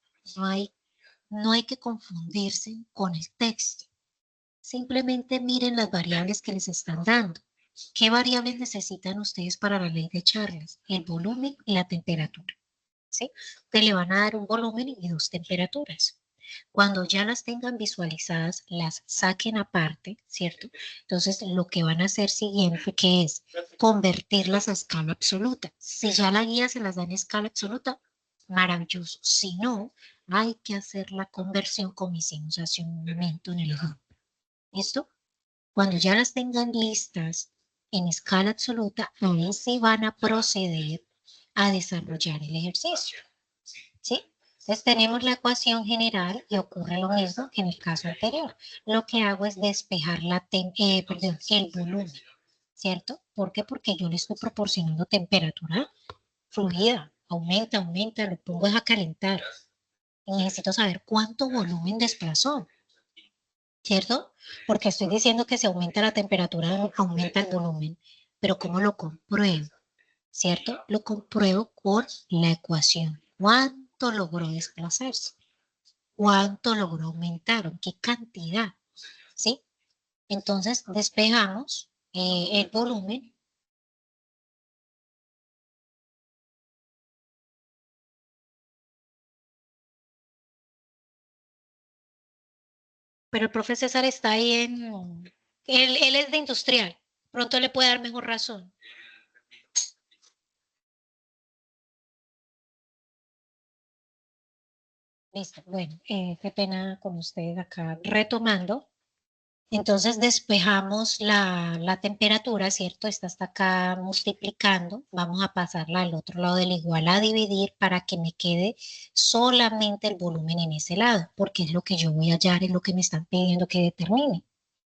[SPEAKER 1] no hay que confundirse con el texto. Simplemente miren las variables que les están dando. ¿Qué variables necesitan ustedes para la ley de Charles? El volumen y la temperatura. ¿Sí? Te le van a dar un volumen y dos temperaturas. Cuando ya las tengan visualizadas, las saquen aparte, ¿cierto? Entonces, lo que van a hacer siguiente, que es convertirlas a escala absoluta. Si ya la guía se las da en escala absoluta, maravilloso. Si no, hay que hacer la conversión como hicimos hace un momento en el ejemplo. ¿Listo? Cuando ya las tengan listas en escala absoluta, ahí sí van a proceder a desarrollar el ejercicio. ¿Sí? Entonces tenemos la ecuación general y ocurre lo mismo que en el caso anterior. Lo que hago es despejar el volumen, ¿cierto? ¿Por qué? Porque yo le estoy proporcionando temperatura fluida. Aumenta, lo pongo a calentar. Y necesito saber cuánto volumen desplazó, ¿cierto? Porque estoy diciendo que si aumenta la temperatura, aumenta el volumen. Pero ¿cómo lo compruebo? ¿Cierto? Lo compruebo con la ecuación. ¿Cuánto logró desplazarse? ¿Cuánto logró aumentar? ¿En qué cantidad? ¿Sí? Entonces despejamos el volumen. Pero el profe César está ahí él es de industrial. Pronto le puede dar mejor razón. Listo. Bueno, qué pena con ustedes acá. Retomando. Entonces despejamos la temperatura, ¿cierto? Esta está acá multiplicando. Vamos a pasarla al otro lado del igual a dividir para que me quede solamente el volumen en ese lado, porque es lo que yo voy a hallar, es lo que me están pidiendo que determine,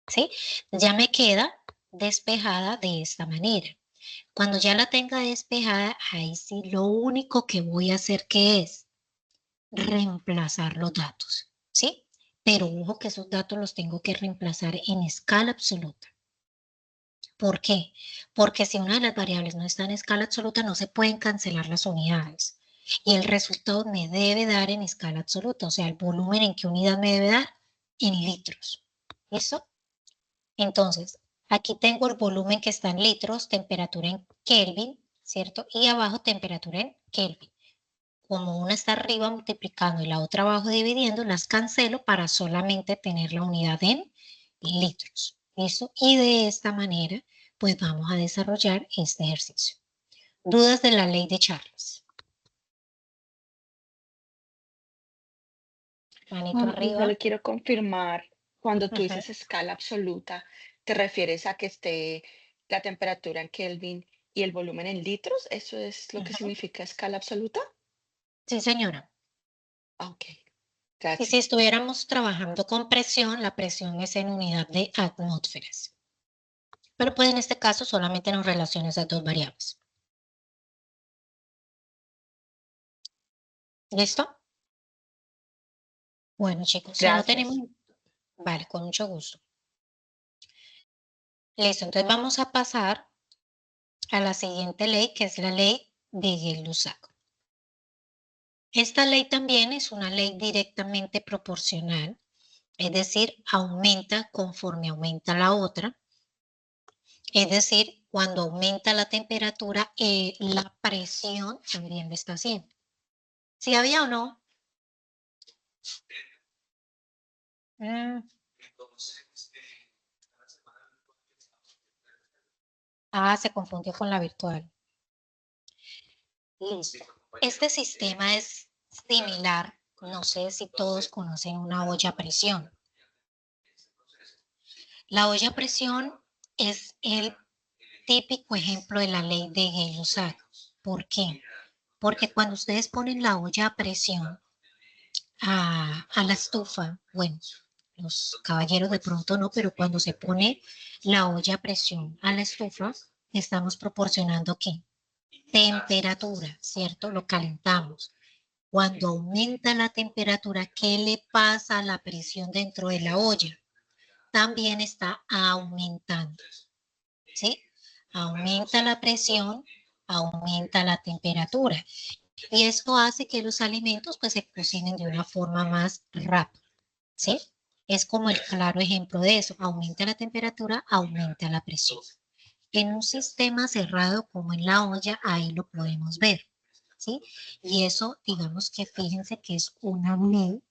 [SPEAKER 1] ¿sí? Ya me queda despejada de esta manera. Cuando ya la tenga despejada, ahí sí lo único que voy a hacer que es reemplazar los datos, ¿sí? Pero ojo que esos datos los tengo que reemplazar en escala absoluta. ¿Por qué? Porque si una de las variables no está en escala absoluta, no se pueden cancelar las unidades. Y el resultado me debe dar en escala absoluta, o sea, el volumen en qué unidad me debe dar, en litros. ¿Listo? Entonces, aquí tengo el volumen que está en litros, temperatura en Kelvin, ¿cierto? Y abajo temperatura en Kelvin. Como una está arriba multiplicando y la otra abajo dividiendo, las cancelo para solamente tener la unidad en litros. ¿Listo? Y de esta manera, pues vamos a desarrollar este ejercicio. ¿Dudas de la ley de Charles? Manito arriba.
[SPEAKER 5] Solo quiero confirmar, cuando tú
[SPEAKER 1] Ujú.
[SPEAKER 5] dices escala absoluta, ¿te refieres a que esté la temperatura en Kelvin y el volumen en litros? ¿Eso es lo que
[SPEAKER 1] Ujú.
[SPEAKER 5] significa escala absoluta?
[SPEAKER 1] Sí, señora.
[SPEAKER 5] Ok,
[SPEAKER 1] Y si
[SPEAKER 5] gracias.
[SPEAKER 1] estuviéramos trabajando con presión, la presión es en unidad de atmósferas. Pero pues en este caso solamente nos relaciona esas dos variables. ¿Listo? Bueno, chicos, si no tenemos...
[SPEAKER 5] Gracias.
[SPEAKER 1] Vale, con mucho gusto. Listo, entonces vamos a pasar a la siguiente ley, que es la ley de Gay-Lussac. Esta ley también es una ley directamente proporcional, es decir, aumenta conforme aumenta la otra. Es decir, cuando aumenta la temperatura, la presión también lo está haciendo. ¿Sí había o no? Mm, se confundió con la virtual. Listo. Este sistema es similar, no sé si todos conocen una olla a presión. La olla a presión es el típico ejemplo de la ley de Gay-Lussac. ¿Por qué? Porque cuando ustedes ponen la olla a presión a la estufa, bueno, los caballeros de pronto no, pero cuando se pone la olla a presión a la estufa, estamos proporcionando ¿qué? Temperatura, ¿cierto? Lo calentamos. Cuando aumenta la temperatura, ¿qué le pasa a la presión dentro de la olla? También está aumentando, ¿sí? Aumenta la presión, aumenta la temperatura. Y eso hace que los alimentos pues se cocinen de una forma más rápida, ¿sí? Es como el claro ejemplo de eso. Aumenta la temperatura, aumenta la presión. En un sistema cerrado como en la olla, ahí lo podemos ver, ¿sí? Y eso, digamos que fíjense que es una ley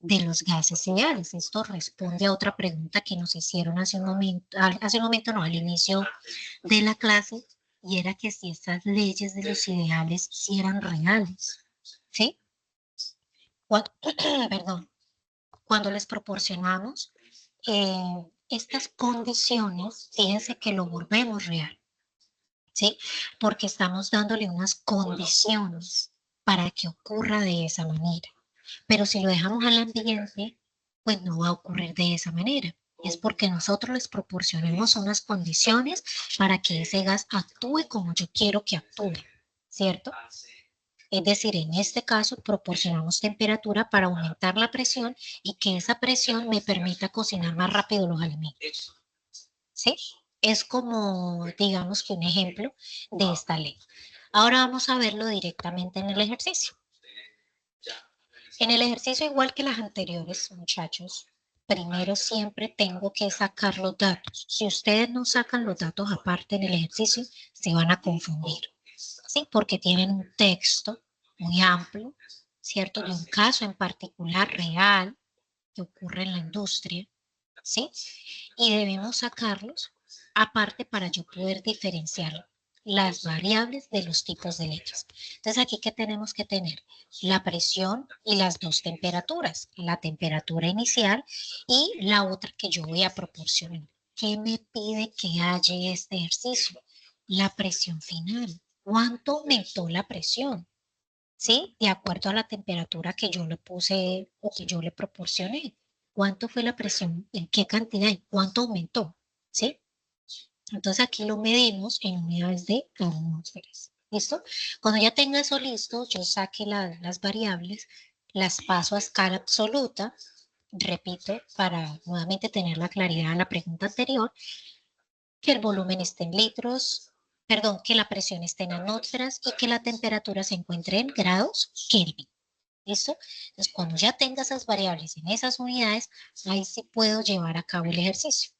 [SPEAKER 1] de los gases ideales. Esto responde a otra pregunta que nos hicieron hace un momento no, al inicio de la clase, y era que si estas leyes de los ideales sí eran reales, ¿sí? Perdón, cuando les proporcionamos estas condiciones, fíjense que lo volvemos real, ¿sí? Porque estamos dándole unas condiciones para que ocurra de esa manera. Pero si lo dejamos al ambiente, pues no va a ocurrir de esa manera. Es porque nosotros les proporcionemos unas condiciones para que ese gas actúe como yo quiero que actúe, ¿cierto? Es decir, en este caso proporcionamos temperatura para aumentar la presión y que esa presión me permita cocinar más rápido los alimentos, ¿sí? Es como, digamos que un ejemplo de esta ley. Ahora vamos a verlo directamente en el ejercicio. En el ejercicio, igual que las anteriores, muchachos, primero siempre tengo que sacar los datos. Si ustedes no sacan los datos aparte en el ejercicio, se van a confundir, ¿sí? Porque tienen un texto muy amplio, ¿cierto? De un caso en particular real que ocurre en la industria, ¿sí? Y debemos sacarlos aparte para yo poder diferenciar las variables de los tipos de leyes. Entonces, aquí, ¿qué tenemos que tener? La presión y las dos temperaturas, la temperatura inicial y la otra que yo voy a proporcionar. ¿Qué me pide que haya este ejercicio? La presión final. ¿Cuánto aumentó la presión? ¿Sí? De acuerdo a la temperatura que yo le puse o que yo le proporcioné. ¿Cuánto fue la presión? ¿En qué cantidad? ¿Y cuánto aumentó? ¿Sí? Entonces aquí lo medimos en unidades de atmósferas. ¿Listo? Cuando ya tenga eso listo, yo saque las variables, las paso a escala absoluta. Repito, para nuevamente tener la claridad de la pregunta anterior, que el volumen esté en litros, perdón, que la presión esté en atmósferas y que la temperatura se encuentre en grados Kelvin. ¿Listo? Entonces, cuando ya tenga esas variables en esas unidades, ahí sí puedo llevar a cabo el ejercicio.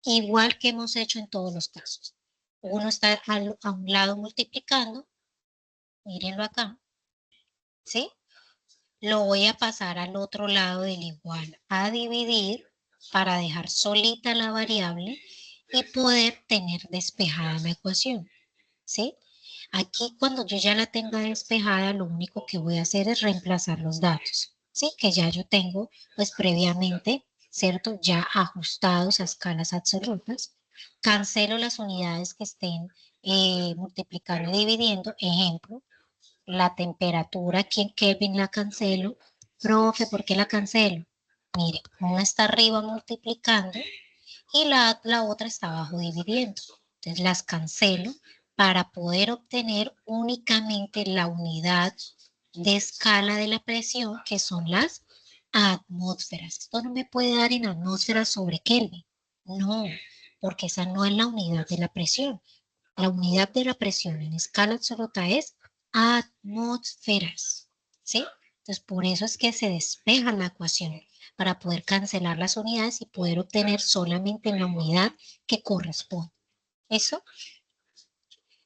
[SPEAKER 1] Igual que hemos hecho en todos los casos. Uno está a un lado multiplicando, mírenlo acá, ¿sí? Lo voy a pasar al otro lado del igual a dividir para dejar solita la variable y poder tener despejada la ecuación, ¿sí? Aquí cuando yo ya la tenga despejada, lo único que voy a hacer es reemplazar los datos, ¿sí? Que ya yo tengo pues previamente, ¿cierto? Ya ajustados a escalas absolutas. Cancelo las unidades que estén multiplicando y dividiendo. Ejemplo, la temperatura aquí en Kelvin la cancelo. Profe, ¿por qué la cancelo? Mire, una está arriba multiplicando y la otra está abajo dividiendo. Entonces las cancelo para poder obtener únicamente la unidad de escala de la presión, que son las atmósferas. Esto no me puede dar en atmósferas sobre Kelvin. No, porque esa no es la unidad de la presión. La unidad de la presión en escala absoluta es atmósferas, ¿sí? Entonces, por eso es que se despeja la ecuación, para poder cancelar las unidades y poder obtener solamente la unidad que corresponde. ¿Eso?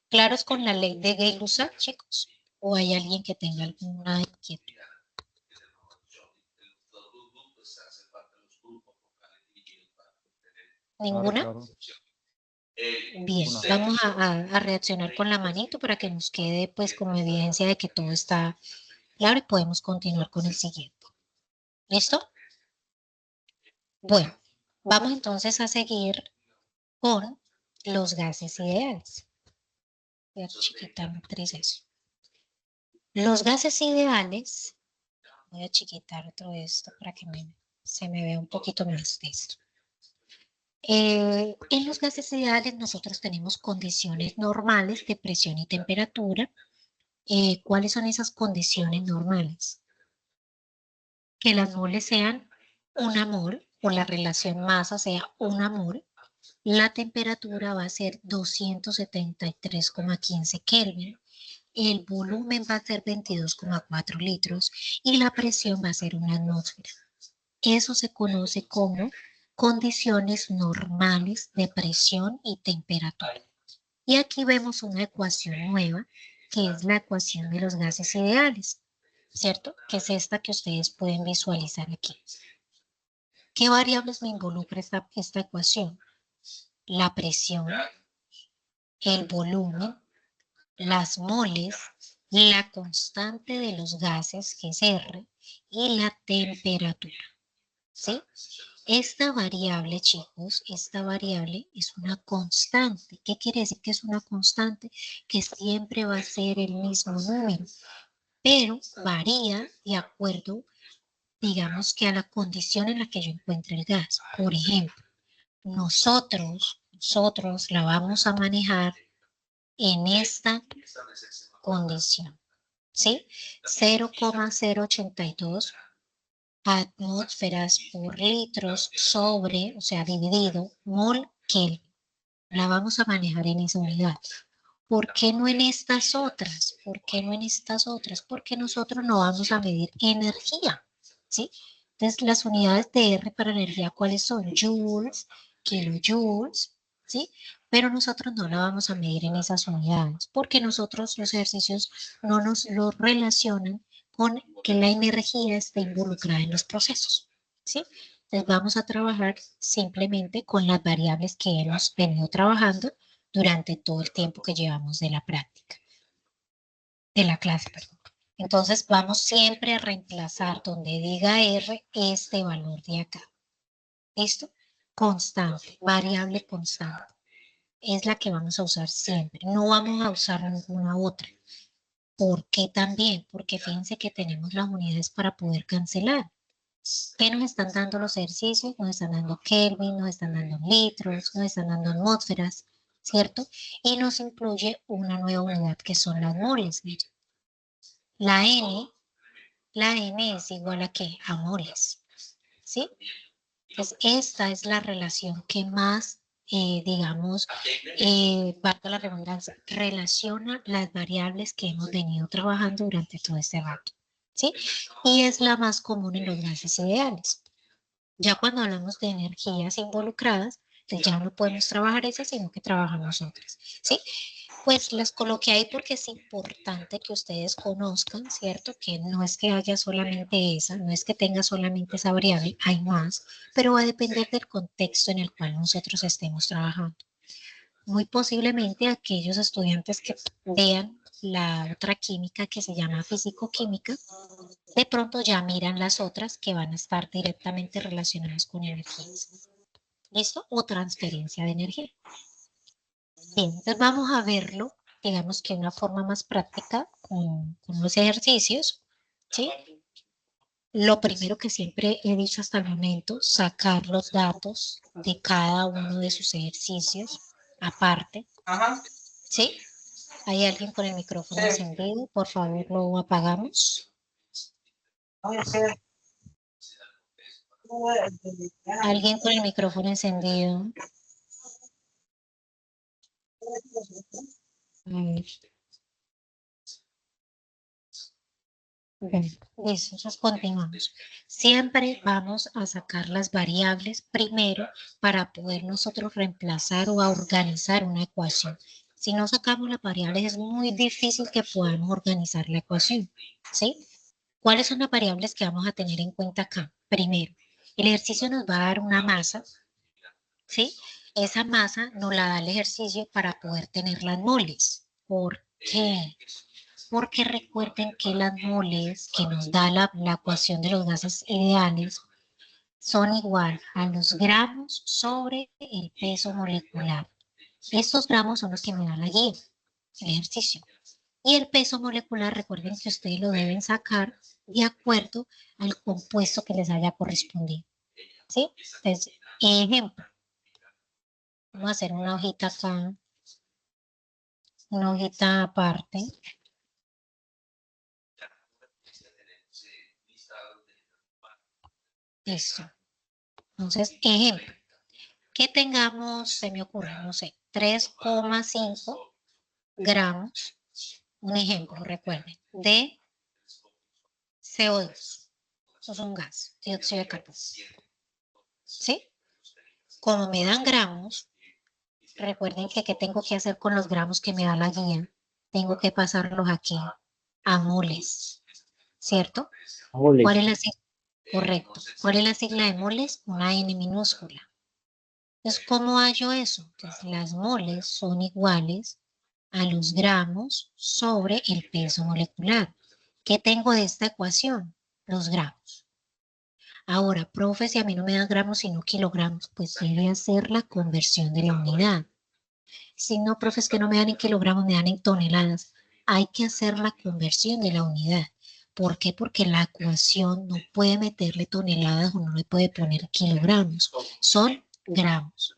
[SPEAKER 1] ¿Claros con la ley de Gay-Lussac, chicos? ¿O hay alguien que tenga alguna inquietud? ¿Ninguna?
[SPEAKER 4] Claro.
[SPEAKER 1] Bien, vamos a reaccionar con la manito para que nos quede pues como evidencia de que todo está claro y podemos continuar con el siguiente. ¿Listo? Bueno, vamos entonces a seguir con los gases ideales. Voy a chiquitar la actriz eso. Los gases ideales, voy a chiquitar otro esto para que se me vea un poquito más de esto. En los gases ideales nosotros tenemos condiciones normales de presión y temperatura, ¿Cuáles son esas condiciones normales? Que las moles sean 1 mol o la relación masa sea 1 mol. La temperatura va a ser 273,15 Kelvin. El volumen va a ser 22,4 litros y la presión va a ser 1 atmósfera. Eso se conoce como condiciones normales de presión y temperatura. Y aquí vemos una ecuación nueva, que es la ecuación de los gases ideales, ¿cierto? Que es esta que ustedes pueden visualizar aquí. ¿Qué variables me involucra esta ecuación? La presión, el volumen, las moles, la constante de los gases, que es R, y la temperatura, ¿sí? Esta variable, chicos, esta variable es una constante. ¿Qué quiere decir que es una constante? Que siempre va a ser el mismo número, pero varía de acuerdo, digamos que a la condición en la que yo encuentre el gas. Por ejemplo, nosotros la vamos a manejar en esta condición, ¿sí? 0,082 atmósferas por litros sobre, o sea, dividido, mol Kelvin. La vamos a manejar en esa unidad. ¿Por qué no en estas otras? ¿Por qué no en estas otras? Porque nosotros no vamos a medir energía, ¿sí? Entonces, las unidades de R para energía, ¿cuáles son? Joules, kilojoules, ¿sí? Pero nosotros no la vamos a medir en esas unidades, porque nosotros los ejercicios no nos lo relacionan con que la energía esté involucrada en los procesos, ¿sí? Entonces, vamos a trabajar simplemente con las variables que hemos venido trabajando durante todo el tiempo que llevamos de la práctica, de la clase, perdón. Entonces vamos siempre a reemplazar donde diga R este valor de acá. ¿Listo? Constante, variable constante. Es la que vamos a usar siempre. No vamos a usar ninguna otra. ¿Por qué también? Porque fíjense que tenemos las unidades para poder cancelar. ¿Qué nos están dando los ejercicios? Nos están dando Kelvin, nos están dando litros, nos están dando atmósferas, ¿cierto? Y nos incluye una nueva unidad que son las moles. Miren. La N es igual a ¿qué? A moles, ¿sí? Entonces, esta es la relación que más, digamos, valga la redundancia, relaciona las variables que hemos venido trabajando durante todo este rato, ¿sí? Y es la más común en los gases ideales. Ya cuando hablamos de energías involucradas, pues ya no podemos trabajar esas, sino que trabajamos otras, ¿sí? Pues las coloqué ahí porque es importante que ustedes conozcan, ¿cierto? Que no es que haya solamente esa, no es que tenga solamente esa variable, hay más, pero va a depender del contexto en el cual nosotros estemos trabajando. Muy posiblemente aquellos estudiantes que vean la otra química que se llama físico-química, de pronto ya miran las otras que van a estar directamente relacionadas con energías. ¿Listo? O transferencia de energía. Bien, entonces vamos a verlo, digamos que de una forma más práctica con los ejercicios, ¿sí? Lo primero que siempre he dicho hasta el momento, sacar los datos de cada uno de sus ejercicios aparte, ¿sí? ¿Hay alguien con el micrófono encendido? Por favor, lo apagamos. Alguien con el micrófono encendido. A ver. Bien, listo, entonces continuamos. Siempre vamos a sacar las variables primero para poder nosotros reemplazar o a organizar una ecuación. Si no sacamos las variables es muy difícil que podamos organizar la ecuación, ¿sí? ¿Cuáles son las variables que vamos a tener en cuenta acá? Primero, el ejercicio nos va a dar una masa, ¿sí? Esa masa nos la da el ejercicio para poder tener las moles. ¿Por qué? Porque recuerden que las moles que nos da la ecuación de los gases ideales son igual a los gramos sobre el peso molecular. Estos gramos son los que me dan la guía, el ejercicio. Y el peso molecular, recuerden que ustedes lo deben sacar de acuerdo al compuesto que les haya correspondido. ¿Sí? Entonces, ejemplo, vamos a hacer una hojita acá, una hojita aparte. Listo. Entonces, ejemplo, que tengamos, se me ocurre, no sé, 3,5 gramos, un ejemplo, recuerden, de CO2. Eso es un gas, dióxido de carbono. ¿Sí? Como me dan gramos, recuerden que qué tengo que hacer con los gramos que me da la guía. Tengo que pasarlos aquí a moles, ¿cierto? ¿Cuál es
[SPEAKER 4] Moles.
[SPEAKER 1] la sigla? Correcto. ¿Cuál es la sigla de moles? Una N minúscula. Entonces, ¿cómo hallo eso? Entonces, las moles son iguales a los gramos sobre el peso molecular. ¿Qué tengo de esta ecuación? Los gramos. Ahora, profe, si a mí no me dan gramos sino kilogramos, pues debe hacer la conversión de la unidad. Si no, profe, es que no me dan en kilogramos, me dan en toneladas. Hay que hacer la conversión de la unidad. ¿Por qué? Porque la ecuación no puede meterle toneladas o no le puede poner kilogramos. Son gramos.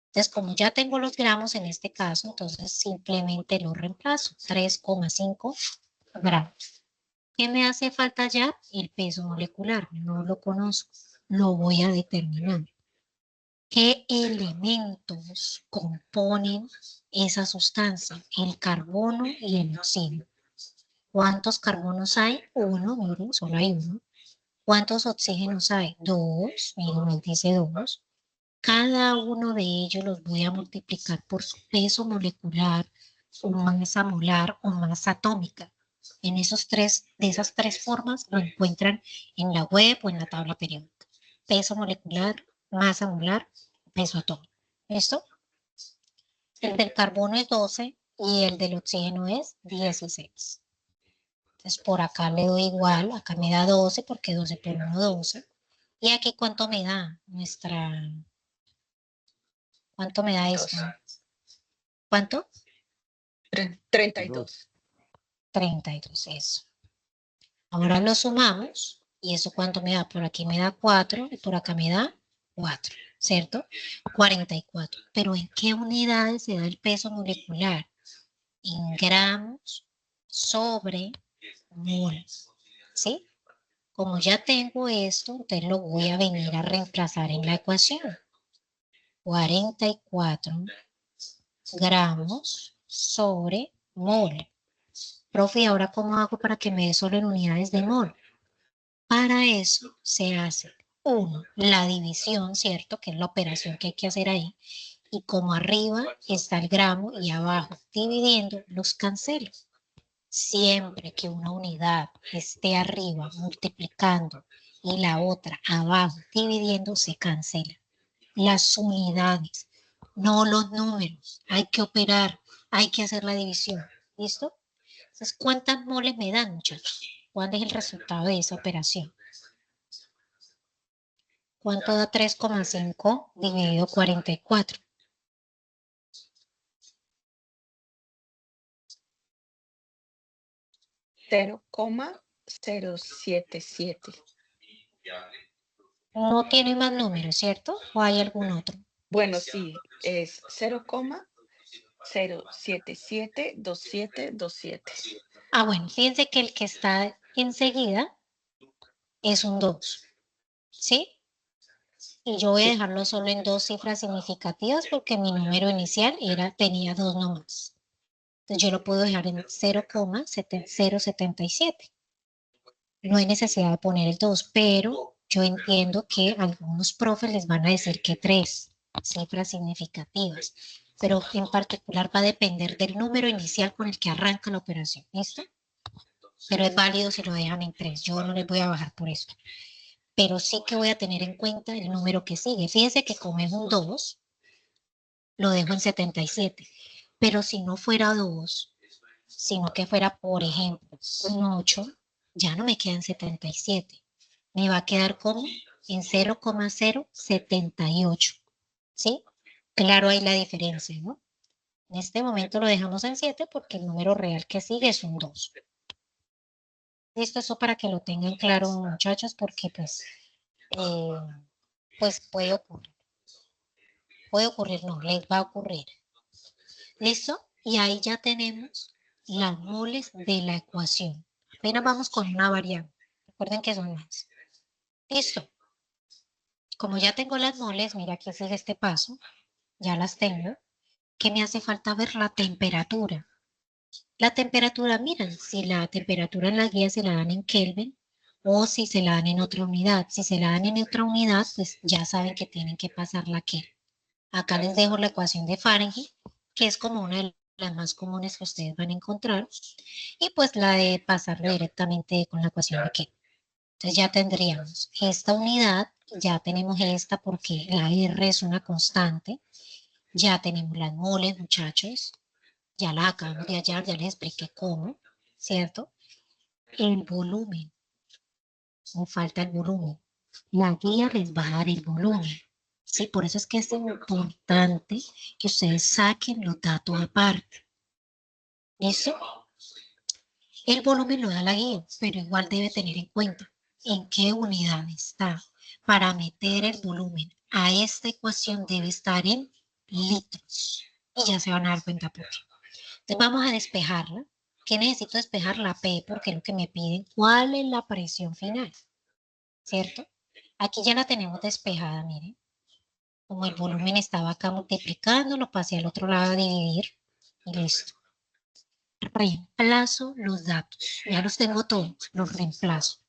[SPEAKER 1] Entonces, como ya tengo los gramos en este caso, entonces simplemente lo reemplazo. 3,5 gramos. ¿Qué me hace falta ya? El peso molecular. No lo conozco. Lo voy a determinar. ¿Qué elementos componen esa sustancia? El carbono y el oxígeno. ¿Cuántos carbonos hay? Uno, miren, solo hay uno. ¿Cuántos oxígenos hay? Dos, miren, ahí dice dos. Cada uno de ellos los voy a multiplicar por su peso molecular, o masa molar o masa atómica. En de esas tres formas lo encuentran en la web o en la tabla periódica. Peso molecular, masa molar, peso atómico. ¿Listo? El del carbono es 12 y el del oxígeno es 16. Entonces por acá le doy igual, acá me da 12 porque 12 por 1, 12. ¿Y aquí cuánto me da cuánto me da esto? ¿Cuánto?
[SPEAKER 5] 32.
[SPEAKER 1] 32, eso. Ahora lo sumamos y eso cuánto me da. Por aquí me da 4 y por acá me da 4, ¿cierto? 44. Pero ¿en qué unidades se da el peso molecular? En gramos sobre mol, ¿sí? Como ya tengo esto, entonces lo voy a venir a reemplazar en la ecuación. 44 gramos sobre mol. Profe, ¿y ahora cómo hago para que me dé solo en unidades de mol? Para eso se hace, uno, la división, ¿cierto? Que es la operación que hay que hacer ahí. Y como arriba está el gramo y abajo dividiendo, los cancelo. Siempre que una unidad esté arriba multiplicando y la otra abajo dividiendo, se cancela. Las unidades, no los números. Hay que operar, hay que hacer la división. ¿Listo? Entonces, ¿cuántas moles me dan, muchachos? ¿Cuál es el resultado de esa operación? ¿Cuánto da 3,5 dividido 44?
[SPEAKER 5] 0,077.
[SPEAKER 1] No tiene más números, ¿cierto? ¿O hay algún otro?
[SPEAKER 5] Bueno, sí, es 0,0772727.
[SPEAKER 1] Ah, bueno, fíjense que el que está enseguida es un 2, ¿sí? Y yo voy a
[SPEAKER 5] Sí,
[SPEAKER 1] dejarlo solo en dos cifras significativas porque mi número inicial tenía 2 nomás. Entonces yo lo puedo dejar en 0,077. No hay necesidad de poner el 2, pero yo entiendo que algunos profes les van a decir que 3 cifras significativas, pero en particular va a depender del número inicial con el que arranca la operación. ¿Listo? Pero es válido si lo dejan en 3. Yo no les voy a bajar por eso. Pero sí que voy a tener en cuenta el número que sigue. Fíjense que como es un 2, lo dejo en 77. Pero si no fuera 2, sino que fuera, por ejemplo, un 8, ya no me queda en 77. Me va a quedar como en 0,078. ¿Sí? Claro, hay la diferencia, ¿no? En este momento lo dejamos en 7 porque el número real que sigue es un 2. Listo, eso para que lo tengan claro, muchachos, porque eh, pues puede ocurrir, no, les va a ocurrir. ¿Listo? Y ahí ya tenemos las moles de la ecuación. Apenas vamos con una variable. Recuerden que son más. ¿Listo? como ya tengo las moles, mira aquí sigue este paso, ya las tengo. ¿Qué me hace falta ver? La temperatura. La temperatura, miren, si la temperatura en la guía se la dan en Kelvin o si se la dan en otra unidad. Si se la dan en otra unidad, pues ya saben que tienen que pasarla aquí. Acá les dejo la ecuación de Fahrenheit, que es como una de las más comunes que ustedes van a encontrar, y pues la de pasarlo directamente con la ecuación de Kelvin. Entonces ya tendríamos esta unidad, ya tenemos esta porque la R es una constante, ya tenemos las moles, muchachos, ya las acabamos de hallar, ya les expliqué cómo, ¿cierto? El volumen, no falta el volumen. La guía les va a dar el volumen. Sí, por eso es que es importante que ustedes saquen los datos aparte. ¿Listo? El volumen lo da la guía, pero igual debe tener en cuenta en qué unidad está. Para meter el volumen a esta ecuación debe estar en litros. Y ya se van a dar cuenta por qué. Entonces vamos a despejarla. ¿Qué necesito despejar? La P, porque es lo que me piden. ¿Cuál es la presión final? ¿Cierto? Aquí ya la tenemos despejada, miren. Como el volumen estaba acá multiplicando, lo pasé al otro lado a dividir y listo. Reemplazo los datos. Ya los tengo todos, los reemplazo.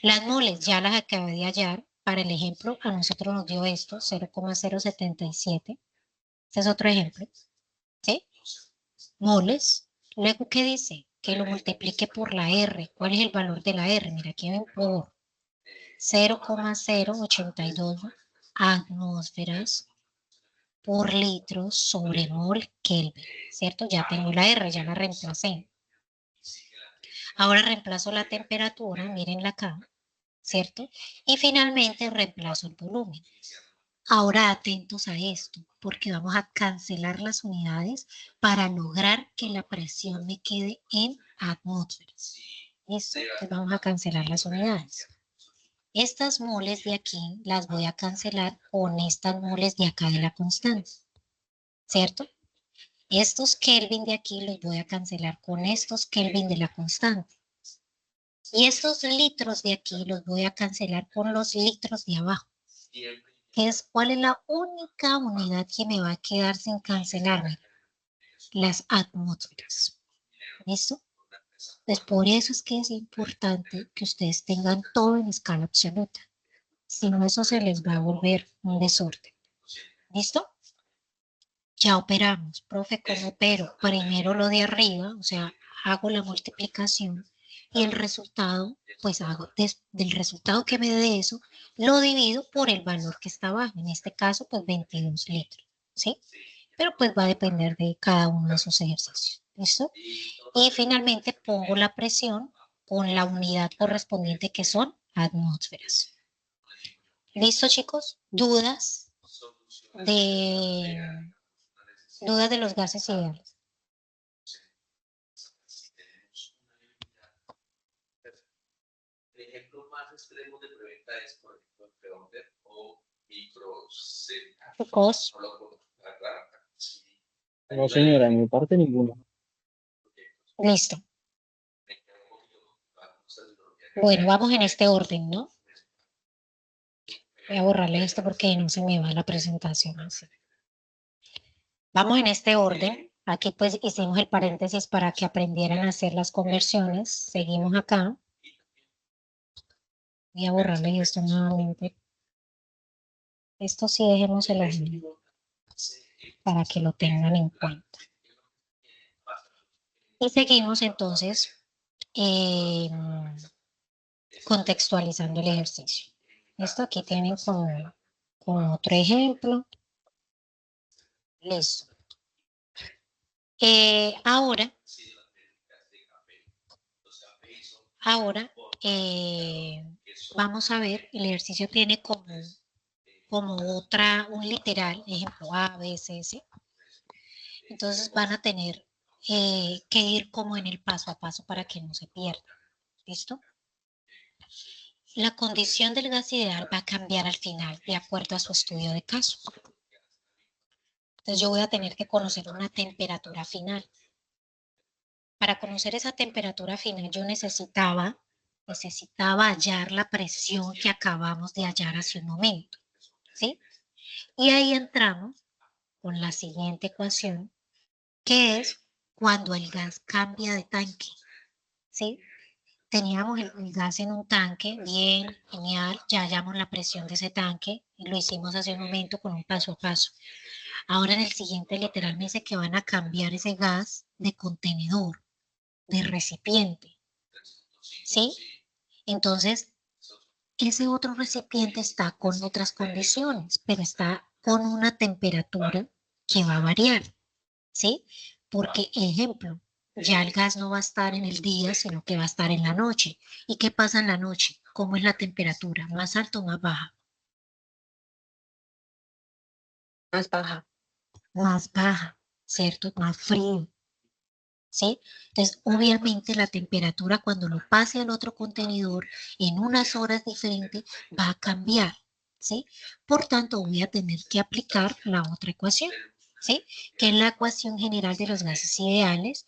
[SPEAKER 1] Las moles ya las acabé de hallar. Para el ejemplo, a nosotros nos dio esto, 0,077. Este es otro ejemplo. ¿Sí? Moles. Luego, ¿qué dice? Que lo multiplique por la R. ¿Cuál es el valor de la R? Mira, aquí ven por 0,082 atmósferas por litro sobre mol Kelvin, ¿cierto? Ya tengo la R, ya la reemplacé. Ahora reemplazo la temperatura, mírenla acá, ¿cierto? Y finalmente reemplazo el volumen. Ahora atentos a esto, porque vamos a cancelar las unidades para lograr que la presión me quede en atmósferas. ¿Listo? Entonces vamos a cancelar las unidades. Estas moles de aquí las voy a cancelar con estas moles de acá de la constante, ¿cierto? Estos Kelvin de aquí los voy a cancelar con estos Kelvin de la constante. Y estos litros de aquí los voy a cancelar con los litros de abajo. Que es cuál es la única unidad que me va a quedar sin cancelarme. Las atmósferas. ¿Listo? Pues por eso es que es importante que ustedes tengan todo en escala absoluta. Si no, eso se les va a volver un desorden. ¿Listo? Ya operamos. Profe, ¿cómo opero? Primero lo de arriba, o sea, hago la multiplicación y el resultado, pues hago del resultado que me dé eso, lo divido por el valor que está abajo. En este caso, pues 22 litros, ¿sí? Pero pues va a depender de cada uno de esos ejercicios. ¿Listo? Y finalmente pongo la presión con la unidad correspondiente que son atmósferas. ¿Listo, chicos? De, dudas de los gases ideales.
[SPEAKER 3] El ejemplo más extremo de preventa es, por ejemplo, el Freonder o microcentral.
[SPEAKER 1] Chicos,
[SPEAKER 3] No lo puedo aclarar.
[SPEAKER 4] No, señora, en mi parte ninguna.
[SPEAKER 1] listo. Bueno, vamos en este orden, ¿no? Voy a borrarle esto porque no se me va la presentación así. Vamos en este orden. Aquí pues hicimos el paréntesis para que aprendieran a hacer las conversiones. Seguimos acá. Voy a borrarle esto nuevamente. Esto sí dejemos el ejemplo para que lo tengan en cuenta. Y seguimos entonces contextualizando el ejercicio. Esto aquí tienen con otro ejemplo. Listo. Ahora, vamos a ver, el ejercicio tiene como un literal, ejemplo A, B, C, C. Entonces van a tener que ir como en el paso a paso para que no se pierdan. ¿Listo? La condición del gas ideal va a cambiar al final de acuerdo a su estudio de caso. Entonces yo voy a tener que conocer una temperatura final. Para conocer esa temperatura final yo necesitaba necesitaba hallar la presión que acabamos de hallar hace un momento, ¿sí? Y ahí entramos con la siguiente ecuación, que es cuando el gas cambia de tanque, ¿sí? Teníamos el gas en un tanque, bien, genial, ya hallamos la presión de ese tanque, y lo hicimos hace un momento con un paso a paso. Ahora en el siguiente literal me dice que van a cambiar ese gas de contenedor, de recipiente, ¿sí? Entonces, ese otro recipiente está con otras condiciones, pero está con una temperatura que va a variar, ¿sí? Porque, ejemplo, ya el gas no va a estar en el día, sino que va a estar en la noche. ¿Y qué pasa en la noche? ¿Cómo es la temperatura? ¿Más alta o más baja?
[SPEAKER 5] Más baja.
[SPEAKER 1] Más baja, ¿cierto? Más frío, ¿sí? Entonces, obviamente la temperatura cuando lo pase al otro contenedor en unas horas diferentes va a cambiar, ¿sí? Por tanto, voy a tener que aplicar la otra ecuación, ¿sí? Que es la ecuación general de los gases ideales.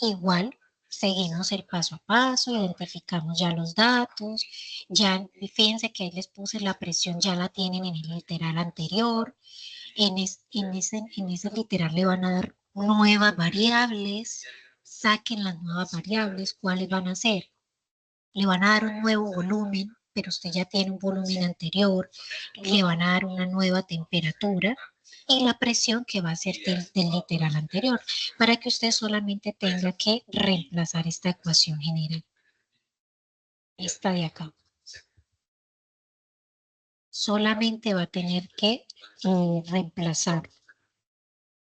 [SPEAKER 1] Igual, seguimos el paso a paso, identificamos ya los datos, ya fíjense que ahí les puse la presión, ya la tienen en el literal anterior. En ese literal le van a dar nuevas variables, saquen las nuevas variables, ¿cuáles van a ser? Le van a dar un nuevo volumen, pero usted ya tiene un volumen anterior, le van a dar una nueva temperatura y la presión que va a ser del literal anterior, para que usted solamente tenga que reemplazar esta ecuación general, esta de acá. Solamente va a tener que reemplazar.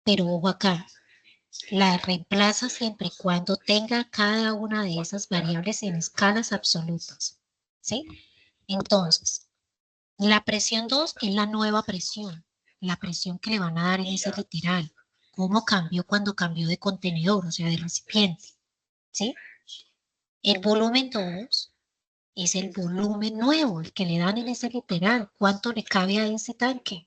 [SPEAKER 1] Pero ojo acá, la reemplaza siempre y cuando tenga cada una de esas variables en escalas absolutas, ¿sí? Entonces, la presión 2 es la nueva presión, la presión que le van a dar en ese literal. ¿Cómo cambió cuando cambió de contenedor, o sea, de recipiente? ¿Sí? El volumen 2 es el volumen nuevo, el que le dan en ese literal. ¿Cuánto le cabe a ese tanque?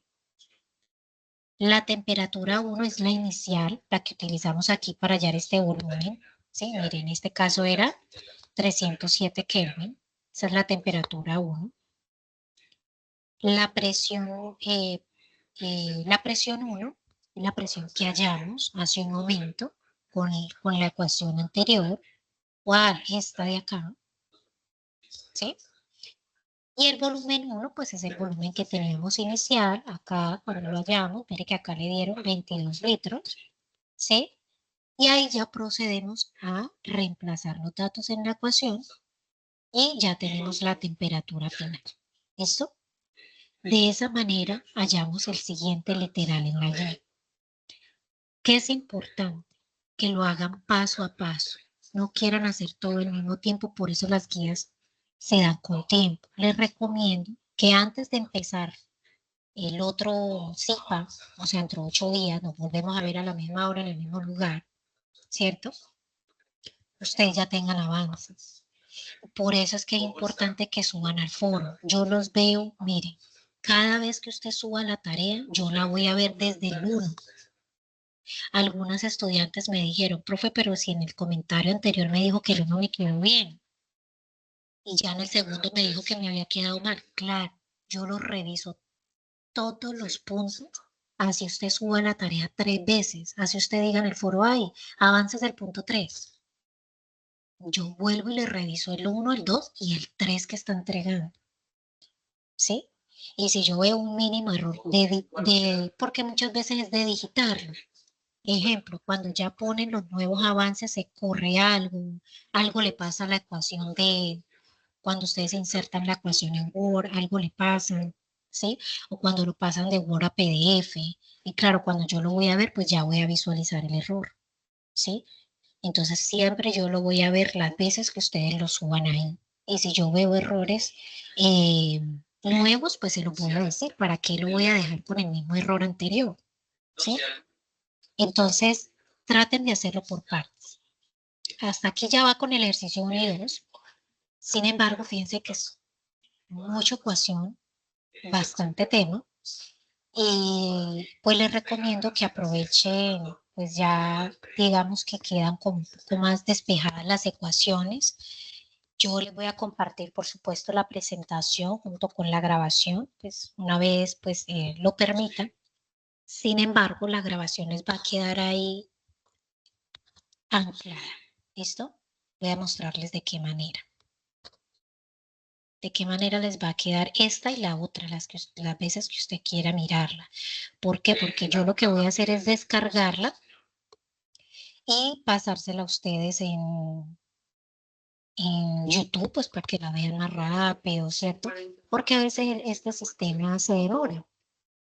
[SPEAKER 1] La temperatura 1 es la inicial, la que utilizamos aquí para hallar este volumen. Sí, miren, en este caso era 307 Kelvin. Esa es la temperatura 1. La presión, la presión 1 es la presión que hallamos hace un momento con la ecuación anterior. ¿Cuál? Esta de acá. ¿Sí? Y el volumen 1, pues es el volumen que teníamos inicial. Acá, cuando lo hallamos, mire que acá le dieron 22 litros. ¿Sí? Y ahí ya procedemos a reemplazar los datos en la ecuación y ya tenemos la temperatura final. ¿Listo? De esa manera hallamos el siguiente literal en la guía. ¿Qué es importante? Que lo hagan paso a paso. No quieran hacer todo al mismo tiempo, por eso las guías se dan con tiempo. Les recomiendo que antes de empezar el otro CIPA, o sea, entre 8 días, nos volvemos a ver a la misma hora en el mismo lugar, ¿cierto? Ustedes ya tengan avances. Por eso es que es importante que suban al foro. Yo los veo, miren, cada vez que usted suba la tarea, yo la voy a ver desde el 1. Algunas estudiantes me dijeron, profe, pero si en el comentario anterior me dijo que el 1 me quedó bien y ya en el segundo me dijo que me había quedado mal. Claro, yo lo reviso todos los puntos. Así usted suba la tarea 3 veces. Así usted diga en el foro, ay, avances del punto 3. Yo vuelvo y le reviso el 1, el 2 y el 3 que está entregando, ¿sí? Y si yo veo un mínimo error porque muchas veces es de digitarlo. Ejemplo, cuando ya ponen los nuevos avances, se corre algo le pasa a la ecuación cuando ustedes insertan la ecuación en Word, algo le pasa, ¿sí? O cuando lo pasan de Word a PDF. Y claro, cuando yo lo voy a ver, pues ya voy a visualizar el error, ¿sí? Entonces siempre yo lo voy a ver las veces que ustedes lo suban ahí. Y si yo veo errores nuevos, pues se los voy a decir. ¿Para qué lo voy a dejar con el mismo error anterior? ¿Sí? Entonces, traten de hacerlo por partes. Hasta aquí ya va con el ejercicio 1 y 2. Sin embargo, fíjense que es mucha ecuación, bastante tema. Y pues les recomiendo que aprovechen, pues ya digamos que quedan como un poco más despejadas las ecuaciones Yo les voy a compartir, por supuesto, la presentación junto con la grabación, pues una vez pues lo permitan. Sin embargo, la grabación les va a quedar ahí anclada. ¿Listo? Voy a mostrarles de qué manera. De qué manera les va a quedar esta y la otra, las veces que usted quiera mirarla. ¿Por qué? Porque yo lo que voy a hacer es descargarla y pasársela a ustedes en YouTube, pues para que la vean más rápido, ¿cierto? Porque a veces este sistema se demora.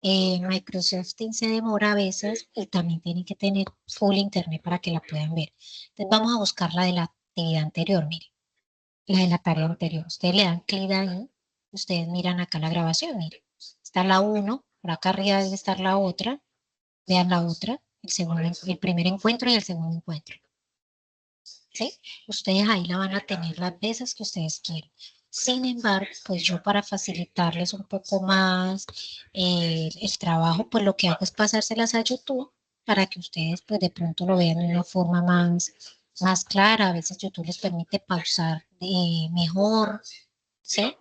[SPEAKER 1] Microsoft Teams se demora a veces y también tienen que tener full internet para que la puedan ver. Entonces vamos a buscar la de la actividad anterior, miren, la de la tarea anterior. Ustedes le dan clic ahí, ustedes miran acá la grabación, miren. Está la 1, por acá arriba debe estar la otra, vean la otra, el primer encuentro y el segundo encuentro. ¿Sí? Ustedes ahí la van a tener las veces que ustedes quieran. Sin embargo, pues yo para facilitarles un poco más el trabajo, pues lo que hago es pasárselas a YouTube para que ustedes pues de pronto lo vean de una forma más clara. A veces YouTube les permite pausar mejor, ¿sí?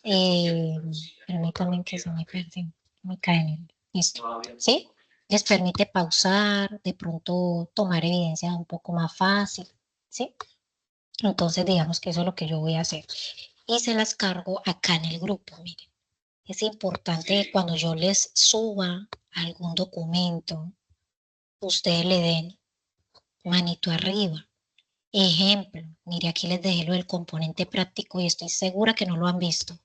[SPEAKER 1] Eh, Permítanme que se me perdió, me cae en el, listo, ¿sí? Les permite pausar, de pronto tomar evidencias un poco más fácil, ¿sí? Entonces, digamos que eso es lo que yo voy a hacer. Y se las cargo acá en el grupo, miren. Es importante que cuando yo les suba algún documento, ustedes le den manito arriba. Ejemplo, mire, aquí les dejé lo del componente práctico y estoy segura que no lo han visto.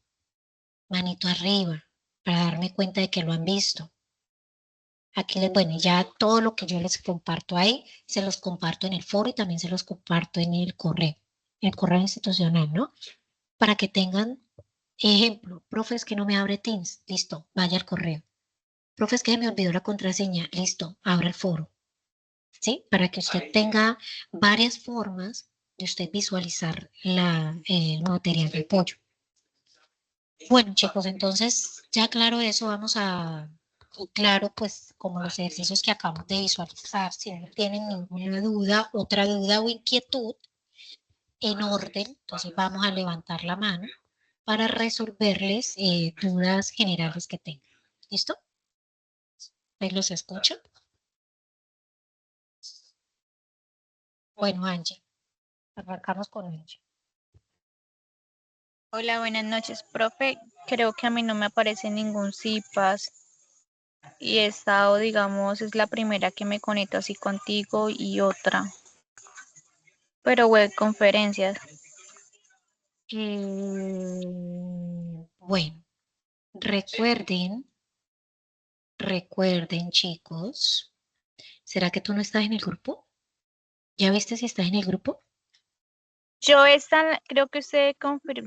[SPEAKER 1] Manito arriba, para darme cuenta de que lo han visto. Aquí les, bueno, ya todo lo que yo les comparto ahí, se los comparto en el foro y también se los comparto en el correo institucional, ¿no? Para que tengan ejemplo. Profe, es que no me abre Teams. Listo, vaya al correo. Profe, es que me olvidó la contraseña. Listo, abra el foro. ¿Sí? Para que usted tenga varias formas de usted visualizar el material de apoyo. Bueno, chicos, entonces ya claro eso, vamos a, y claro, pues como los ejercicios que acabamos de visualizar, si no tienen ninguna duda, otra duda o inquietud, en orden, entonces vamos a levantar la mano para resolverles dudas generales que tengan. ¿Listo? ¿Ahí los escucho? Bueno, Angie, arrancamos con Angie.
[SPEAKER 2] Hola, buenas noches, profe. Creo que a mí no me aparece ningún CIPAS y he estado, digamos, es la primera que me conecto así contigo y otra, pero web conferencias.
[SPEAKER 1] Bueno, recuerden chicos, ¿será que tú no estás en el grupo? ¿Ya viste si estás en el grupo?
[SPEAKER 2] Yo esta, creo que usted,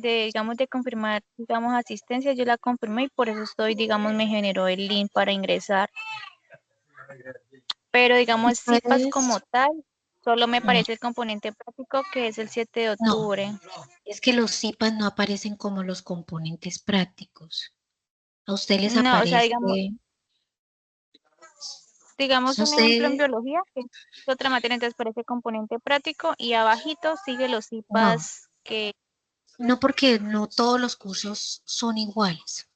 [SPEAKER 2] digamos, de confirmar, digamos, asistencia, yo la confirmé y por eso estoy, digamos, me generó el link para ingresar. Pero, digamos, CIPAS como
[SPEAKER 1] Pues,
[SPEAKER 2] tal, solo me
[SPEAKER 1] no,
[SPEAKER 2] parece el componente práctico que es el 7 de
[SPEAKER 1] no,
[SPEAKER 2] octubre.
[SPEAKER 1] es que los CIPAS no aparecen como los componentes prácticos. A usted les
[SPEAKER 2] No, o sea,
[SPEAKER 1] aparece,
[SPEAKER 2] digamos
[SPEAKER 1] no
[SPEAKER 2] un ejemplo en
[SPEAKER 1] sé,
[SPEAKER 2] biología, que es otra materia, entonces parece componente práctico y abajito sigue los
[SPEAKER 1] no,
[SPEAKER 2] CIPAS que,
[SPEAKER 1] no porque no todos los cursos son iguales,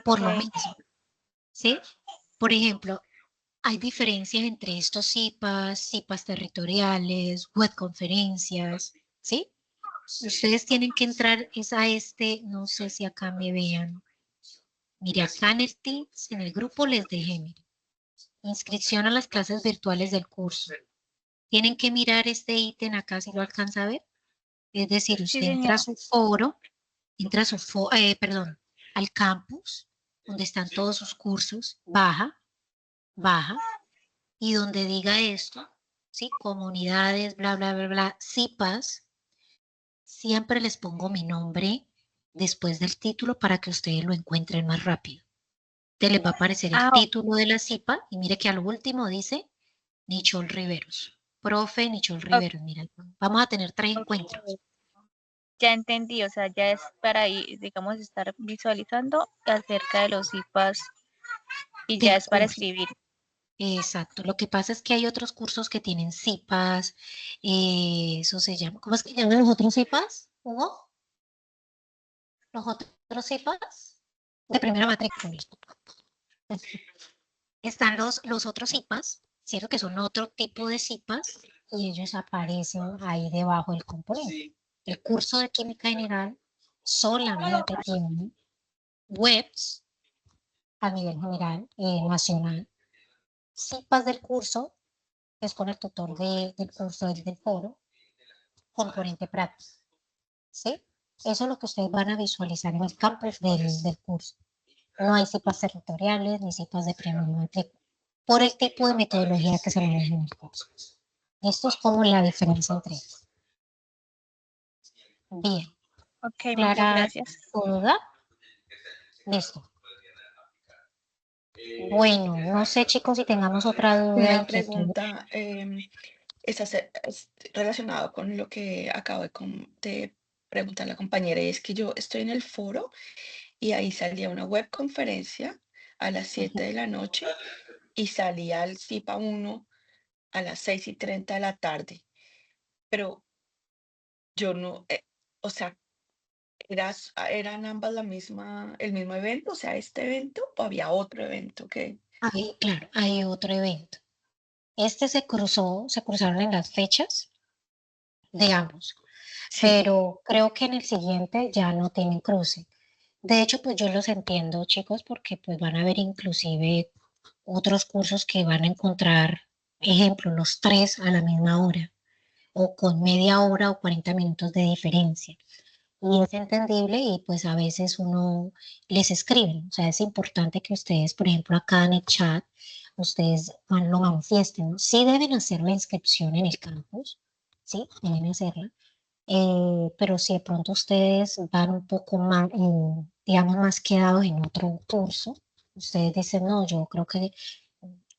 [SPEAKER 1] por lo
[SPEAKER 2] ok,
[SPEAKER 1] mismo, ¿sí? Por ejemplo, hay diferencias entre estos CIPAS, CIPAS territoriales, web conferencias, ¿sí? Ustedes tienen que entrar es a este, no sé si acá me vean. Mire, acá en el Teams, en el grupo les dejé, mire, inscripción a las clases virtuales del curso. Tienen que mirar este ítem acá si lo alcanza a ver. Es decir,
[SPEAKER 2] sí
[SPEAKER 1] usted entra a
[SPEAKER 2] señor,
[SPEAKER 1] su foro, perdón, al campus, donde están todos sus cursos, baja, y donde diga esto, ¿sí? Comunidades, bla, bla, bla, bla, CIPAS, siempre les pongo mi nombre después del título para que ustedes lo encuentren más rápido. Te les va a aparecer el
[SPEAKER 2] ah,
[SPEAKER 1] título de la CIPA y mire que al último dice Nichol Riveros. Profe Nichol
[SPEAKER 2] ok,
[SPEAKER 1] Riveros, mira, vamos a tener 3 encuentros.
[SPEAKER 2] ok, ya entendí, o sea, ya es para ahí, digamos, estar visualizando acerca de los CIPAS y ya
[SPEAKER 1] Del
[SPEAKER 2] es para
[SPEAKER 1] curso.
[SPEAKER 2] escribir.
[SPEAKER 1] Exacto. Lo que pasa es que hay otros cursos que tienen CIPAS, eso se llama, ¿cómo es que llaman los otros CIPAS, Hugo? Los otros CIPAS de primera matrícula. Están los otros CIPAS, ¿cierto? Que son otro tipo de CIPAS y ellos aparecen ahí debajo del componente. El curso de química general solamente tiene webs a nivel general, nacional, CIPAS del curso, que es con el tutor del curso del foro, componente práctico, ¿sí? Eso es lo que ustedes van a visualizar en el campus del curso. No hay CIPAS territoriales ni CIPAS de primera matrícula, por el tipo de metodología que se maneja en el curso. Esto es como la diferencia entre ellos. Bien,
[SPEAKER 2] Ok, muchas
[SPEAKER 1] Clara,
[SPEAKER 2] gracias.
[SPEAKER 1] ¿duda? Listo. Bueno, no sé chicos si tengamos otra duda,
[SPEAKER 6] Una
[SPEAKER 1] inquietud.
[SPEAKER 6] pregunta es relacionado con lo que acabo de preguntar la compañera, y es que yo estoy en el foro y ahí salía una web conferencia a las 7 de la noche y salía el CIPA 1 a las 6:30 de la tarde, pero yo no, o sea, ¿eran ambas el mismo evento, o sea, este evento, o había otro evento que...
[SPEAKER 1] Ahí, claro, hay otro evento. Este se cruzaron en las fechas de ambos,
[SPEAKER 6] Sí,
[SPEAKER 1] pero creo que en el siguiente ya no tienen cruce. De hecho, pues yo los entiendo, chicos, porque pues van a haber inclusive otros cursos que van a encontrar, ejemplo, los tres a la misma hora, o con media hora o 40 minutos de diferencia. Y es entendible y pues a veces uno les escribe, o sea, es importante que ustedes, por ejemplo, acá en el chat, ustedes lo manifiesten, ¿no? Sí deben hacer la inscripción en el campus, sí, deben hacerla, pero si de pronto ustedes van un poco más, digamos, más quedados en otro curso, ustedes dicen, no, yo creo que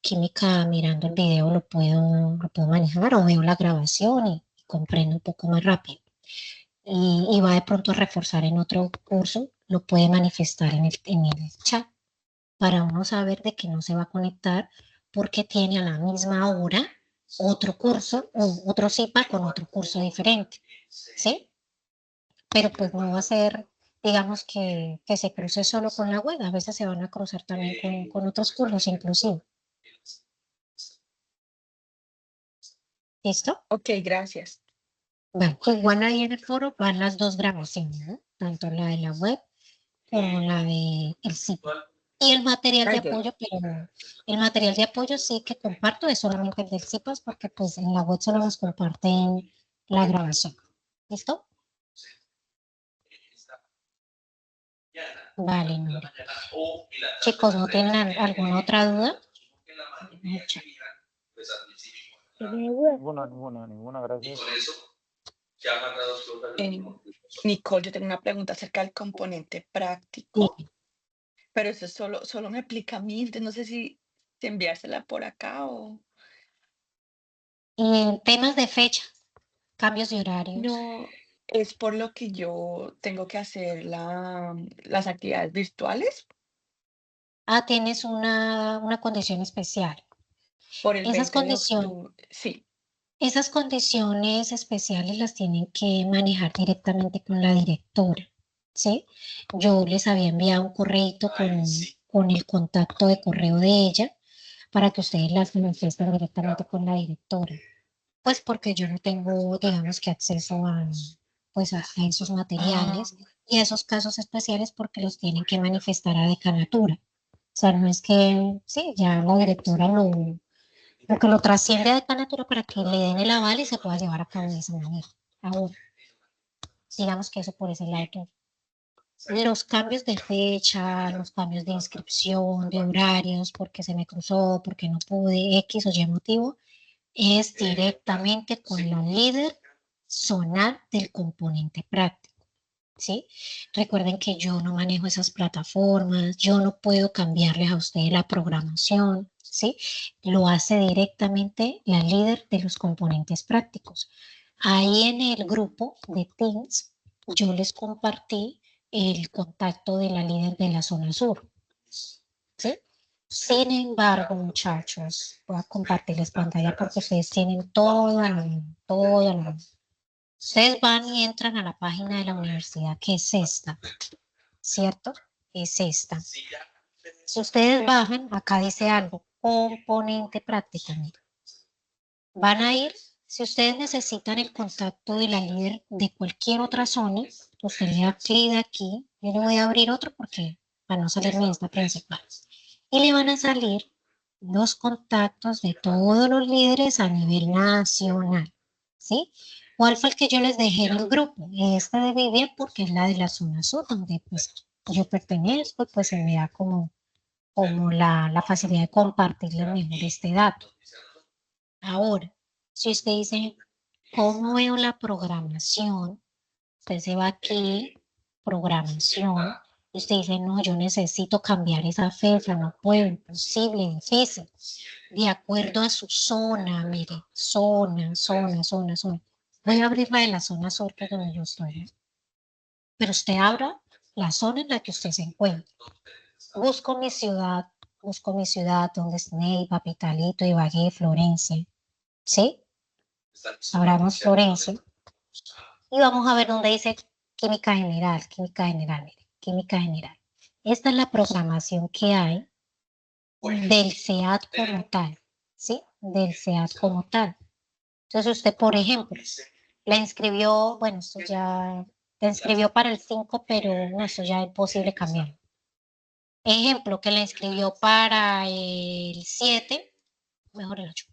[SPEAKER 1] química mirando el video lo puedo manejar o veo la grabación y comprendo un poco más rápido y va de pronto a reforzar en otro curso, lo puede manifestar en el chat para uno saber de que no se va a conectar porque tiene a la misma hora otro curso o otro CIPA con otro curso diferente, ¿sí? Pero pues no va a ser, digamos, que se cruce solo con la web, a veces se van a cruzar también con otros cursos inclusive. ¿Listo?
[SPEAKER 6] ok, gracias.
[SPEAKER 1] Bueno, igual ahí en el foro van las dos grabaciones, ¿no? Tanto la de la web como la de el sitio. Y el material de
[SPEAKER 6] Ay,
[SPEAKER 1] apoyo, pero el material de apoyo sí que comparto es solamente el del CIPAS porque pues en la web solo nos comparten la grabación. ¿Listo? Vale, Nuri. Chicos, ¿no tienen alguna otra duda? Mucha.
[SPEAKER 7] Ninguna, gracias.
[SPEAKER 6] em, Nicole, yo tengo una pregunta acerca del componente
[SPEAKER 1] Sí.
[SPEAKER 6] práctico, pero eso solo me aplica a mí, entonces no sé si enviársela por acá o...
[SPEAKER 1] Y temas de fecha, cambios de horarios.
[SPEAKER 6] No, es por lo que yo tengo que hacer las actividades virtuales
[SPEAKER 1] Ah, tienes una condición especial.
[SPEAKER 6] por el
[SPEAKER 1] Esas
[SPEAKER 6] 20 de
[SPEAKER 1] condiciones,
[SPEAKER 6] octubre. Sí,
[SPEAKER 1] esas condiciones especiales las tienen que manejar directamente con la directora, ¿sí? Yo les había enviado un correíto con el contacto de correo de ella para que ustedes las manifiesten directamente con la directora. Pues porque yo no tengo, digamos que acceso pues a esos
[SPEAKER 6] ah,
[SPEAKER 1] materiales y a esos casos especiales porque los tienen que manifestar a decanatura. O sea, no es que, sí, ya la directora lo que lo trasciende a decanatura para que le den el aval y se pueda llevar a cabo de esa manera. Ahora, digamos que eso por ese lado. Los cambios de fecha, los cambios de inscripción, de horarios, porque se me cruzó, porque no pude, X o Y motivo, es directamente con la líder zonal del componente práctico, ¿sí? Recuerden que yo no manejo esas plataformas, yo no puedo cambiarles a ustedes la programación, ¿sí? Lo hace directamente la líder de los componentes prácticos. Ahí en el grupo de Teams, yo les compartí el contacto de la líder de la zona sur, ¿sí? Sin embargo, muchachos, voy a compartirles pantalla porque ustedes tienen toda la. Ustedes van y entran a la página de la universidad, que es esta, ¿cierto? Es esta. Si ustedes bajan, acá dice algo, componente práctica. Mira. Van a ir, si ustedes necesitan el contacto de la líder de cualquier otra zona, usted le da clic aquí. Yo le voy a abrir otro porque para no salirme de esta principal. Y le van a salir los contactos de todos los líderes a nivel nacional, ¿sí? ¿Cuál fue el que yo les dejé en el grupo? Este de Vivian porque es la de la zona sur, donde pues yo pertenezco y pues se me da como la facilidad de compartirle mejor este dato. Ahora, si usted dice, ¿cómo veo la programación? Usted se va aquí, programación, y usted dice, no, yo necesito cambiar esa fecha, no puedo, imposible, difícil. De acuerdo a su zona, mire, zona. Voy a abrir la de la zona sur, que es donde yo estoy, ¿eh? Pero usted abra la zona en la que usted se encuentra. Busco mi ciudad, donde es Neiva, Pitalito, Ibagué, Florencia, ¿sí? Abramos Florencia y vamos a ver dónde dice química general, mire, química general. Esta es la programación que hay del SEAT como tal, ¿sí? Del SEAT como tal. Entonces usted, por ejemplo, la inscribió, bueno, esto ya, la inscribió para el 5, pero no, esto ya es posible cambiar. Ejemplo, que la inscribió para el 7, mejor el 8.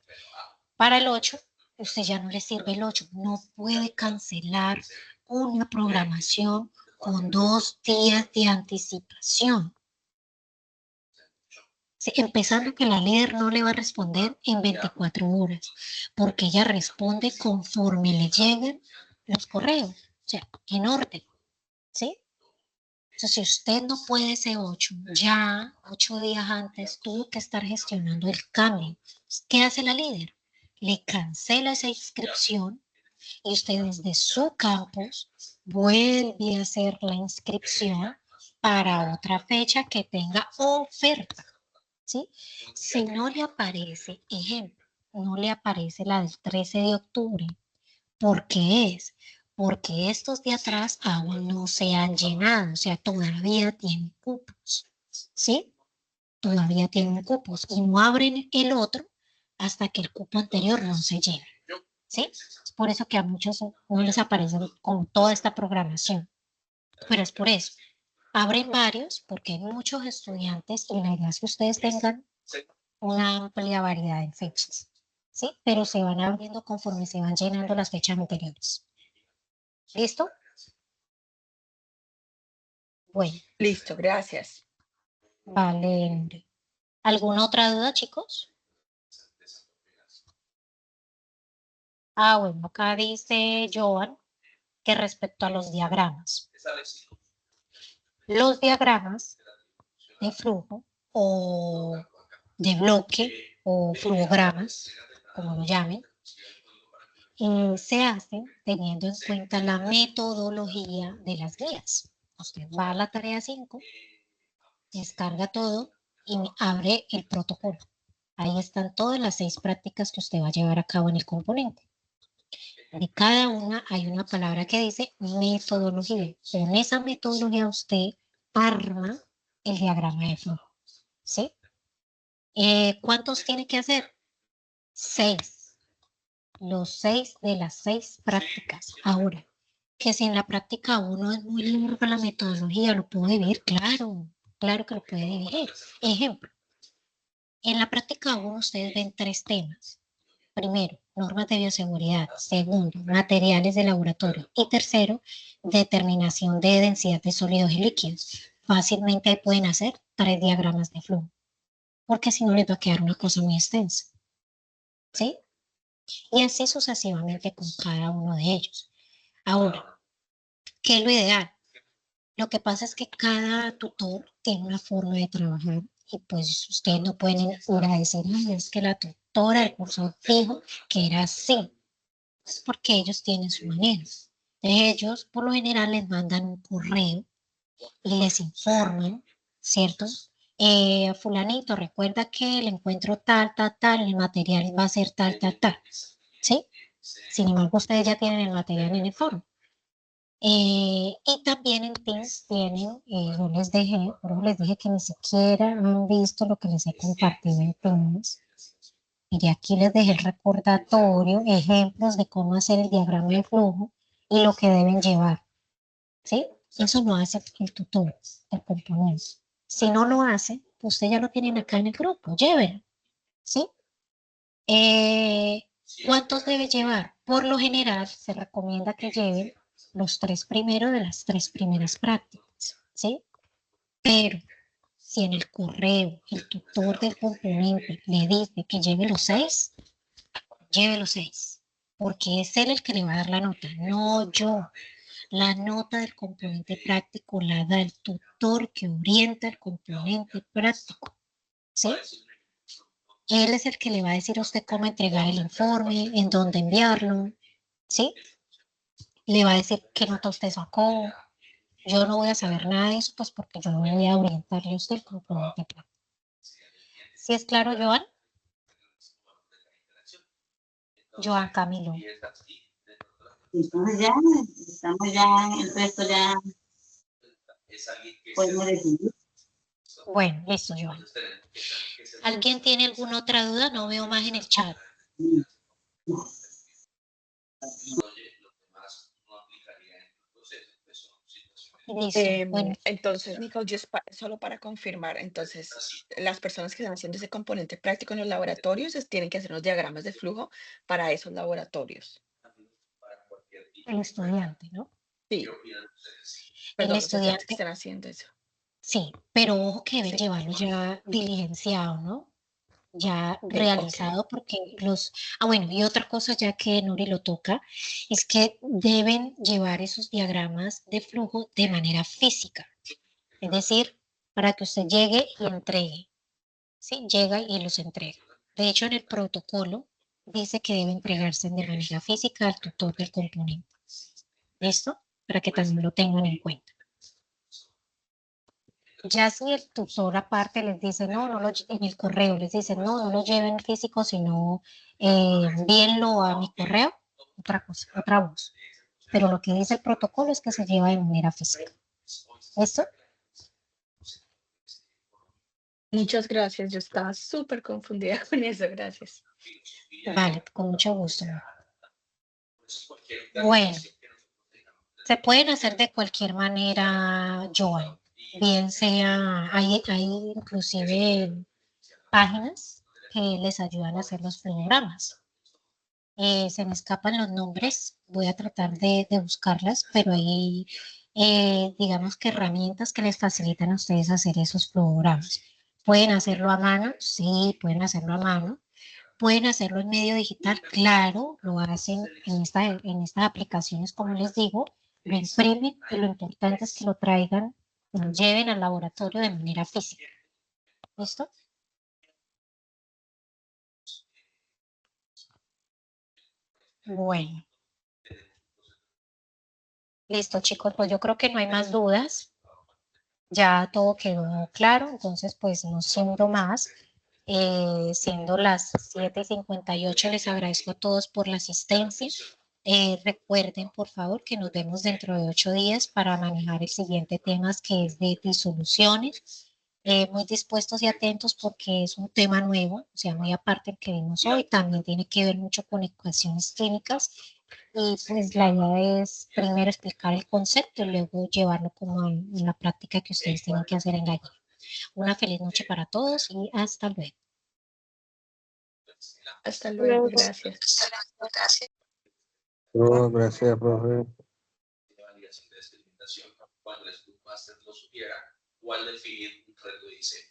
[SPEAKER 1] Para el 8, usted ya no le sirve el 8, no puede cancelar una programación con 2 días de anticipación. Sí, empezando que la líder no le va a responder en 24 horas, porque ella responde conforme le lleguen los correos, o sea, en orden, ¿sí? Entonces, si usted no puede ese 8, ya 8 días antes tuvo que estar gestionando el cambio. ¿Qué hace la líder? Le cancela esa inscripción y usted desde su campus vuelve a hacer la inscripción para otra fecha que tenga oferta, ¿sí? Si no le aparece, ejemplo, no le aparece la del 13 de octubre, ¿por qué es? Porque estos de atrás aún no se han llenado, o sea, todavía tienen cupos, ¿sí? Todavía tienen cupos y no abren el otro hasta que el cupo anterior no se llene, ¿sí? Es por eso que a muchos no les aparece con toda esta programación, pero es por eso. Abren varios porque hay muchos estudiantes y la idea es que ustedes tengan una amplia variedad de fechas, ¿sí? Pero se van abriendo conforme se van llenando las fechas anteriores. ¿Listo? Bueno,
[SPEAKER 6] Listo, gracias.
[SPEAKER 1] vale. ¿Alguna otra duda, chicos? Bueno, acá dice Joan que respecto a los diagramas. Los diagramas de flujo o de bloque o flujogramas, como lo llamen, se hacen teniendo en cuenta la metodología de las guías. Usted va a la tarea 5, descarga todo y abre el protocolo. Ahí están todas las 6 prácticas que usted va a llevar a cabo en el componente. De cada una hay una palabra que dice metodología. Con esa metodología usted arma el diagrama de flujo, ¿sí? ¿Cuántos tiene que hacer? 6. Los 6 de las 6 prácticas. Ahora, que si en la práctica 1 es muy larga la metodología, ¿lo puedo dividir? Claro que lo puede dividir. Ejemplo, en la práctica 1 ustedes ven 3 temas. Primero, normas de bioseguridad. Segundo, materiales de laboratorio. Y tercero, determinación de densidad de sólidos y líquidos. Fácilmente ahí pueden hacer 3 diagramas de flujo, porque si no les va a quedar una cosa muy extensa, ¿sí? Y así sucesivamente con cada uno de ellos. Ahora, ¿qué es lo ideal? Lo que pasa es que cada tutor tiene una forma de trabajar y pues ustedes no pueden ir a decir, ay, es que la tutora del curso dijo que era así. Es porque ellos tienen su manera. Ellos por lo general les mandan un correo y les informan, ¿cierto? fulanito, recuerda que el encuentro tal, tal, tal, el material va a ser tal, tal, tal, ¿sí? Sin embargo, ustedes ya tienen el material en el foro. Y también en Teams tienen, yo les dije que ni siquiera han visto lo que les he compartido en Teams. Y aquí les dejé el recordatorio, ejemplos de cómo hacer el diagrama de flujo y lo que deben llevar, ¿sí? Eso lo hace el tutor, el componente. Si no lo hace, usted ya lo tienen acá en el grupo, llévenlo, ¿sí? ¿Cuántos debe llevar? Por lo general, se recomienda que lleven los 3 primeros de las 3 primeras prácticas, ¿sí? Pero si en el correo el tutor del componente le dice que lleve los 6, lleve los 6, porque es él el que le va a dar la nota, no yo. La nota del componente práctico la da el tutor que orienta el componente práctico, ¿sí? Él es el que le va a decir a usted cómo entregar el informe, en dónde enviarlo, ¿sí? Le va a decir qué nota usted sacó. Yo no voy a saber nada de eso, pues porque yo no voy a orientarle a usted el componente práctico. ¿Sí es claro, Joan? Joan Camilo.
[SPEAKER 8] Entonces ya, estamos ya, el resto ya podemos decidir.
[SPEAKER 1] Bueno, listo, Joan. ¿Alguien tiene alguna otra duda? No veo más en el chat. Listo, bueno.
[SPEAKER 6] Entonces, Nicole, solo para confirmar, entonces, las personas que están haciendo ese componente práctico en los laboratorios tienen que hacer unos diagramas de flujo para esos laboratorios.
[SPEAKER 1] El estudiante, ¿no?
[SPEAKER 6] Sí.
[SPEAKER 1] El
[SPEAKER 6] Perdón, los estudiantes que
[SPEAKER 1] estudiante,
[SPEAKER 6] están haciendo eso.
[SPEAKER 1] sí, pero ojo que deben
[SPEAKER 6] Sí.
[SPEAKER 1] llevarlo ya diligenciado, ¿no? Ya
[SPEAKER 6] Ok.
[SPEAKER 1] realizado, porque bueno, y otra cosa ya que Nuri lo toca, es que deben llevar esos diagramas de flujo de manera física, es decir, para que usted llegue y entregue, ¿sí? Llega y los entrega. De hecho, en el protocolo dice que debe entregarse de manera física al tutor del componente. ¿Listo? Para que también lo tengan en cuenta. Ya si el tutor aparte les dice, no, en el correo les dice, no lo lleven físico, sino envíenlo a mi correo, otra cosa, otra voz. Pero lo que dice el protocolo es que se lleva de manera física. ¿Listo?
[SPEAKER 6] Muchas gracias. Yo estaba súper confundida con eso. Gracias.
[SPEAKER 1] Vale, con mucho gusto. Bueno, se pueden hacer de cualquier manera, Joan. Bien sea, hay inclusive páginas que les ayudan a hacer los programas. Se me escapan los nombres, voy a tratar de buscarlas, pero hay, digamos que herramientas que les facilitan a ustedes hacer esos programas. ¿Pueden hacerlo a mano? Sí, pueden hacerlo a mano. ¿Pueden hacerlo en medio digital? Claro, lo hacen en estas aplicaciones, como les digo, lo imprimen y lo importante es que lo traigan, lo lleven al laboratorio de manera física. ¿Listo? Bueno. Listo, chicos, pues yo creo que no hay más dudas. Ya todo quedó claro, entonces pues no siendo más, siendo las 7:58, les agradezco a todos por la asistencia. Recuerden, por favor, que nos vemos dentro de 8 días para manejar el siguiente tema, que es de disoluciones. Muy dispuestos y atentos porque es un tema nuevo, o sea, muy aparte del que vimos hoy, también tiene que ver mucho con ecuaciones químicas y pues la idea es primero explicar el concepto y luego llevarlo como en la práctica que ustedes tienen que hacer en la guía. Una feliz noche para todos y hasta luego.
[SPEAKER 6] Hasta luego. Gracias.
[SPEAKER 7] Oh, gracias, profe.
[SPEAKER 3] De validación de experimentación. Cuando el Scrum Master lo supiera, cuál definir un reto de diseño.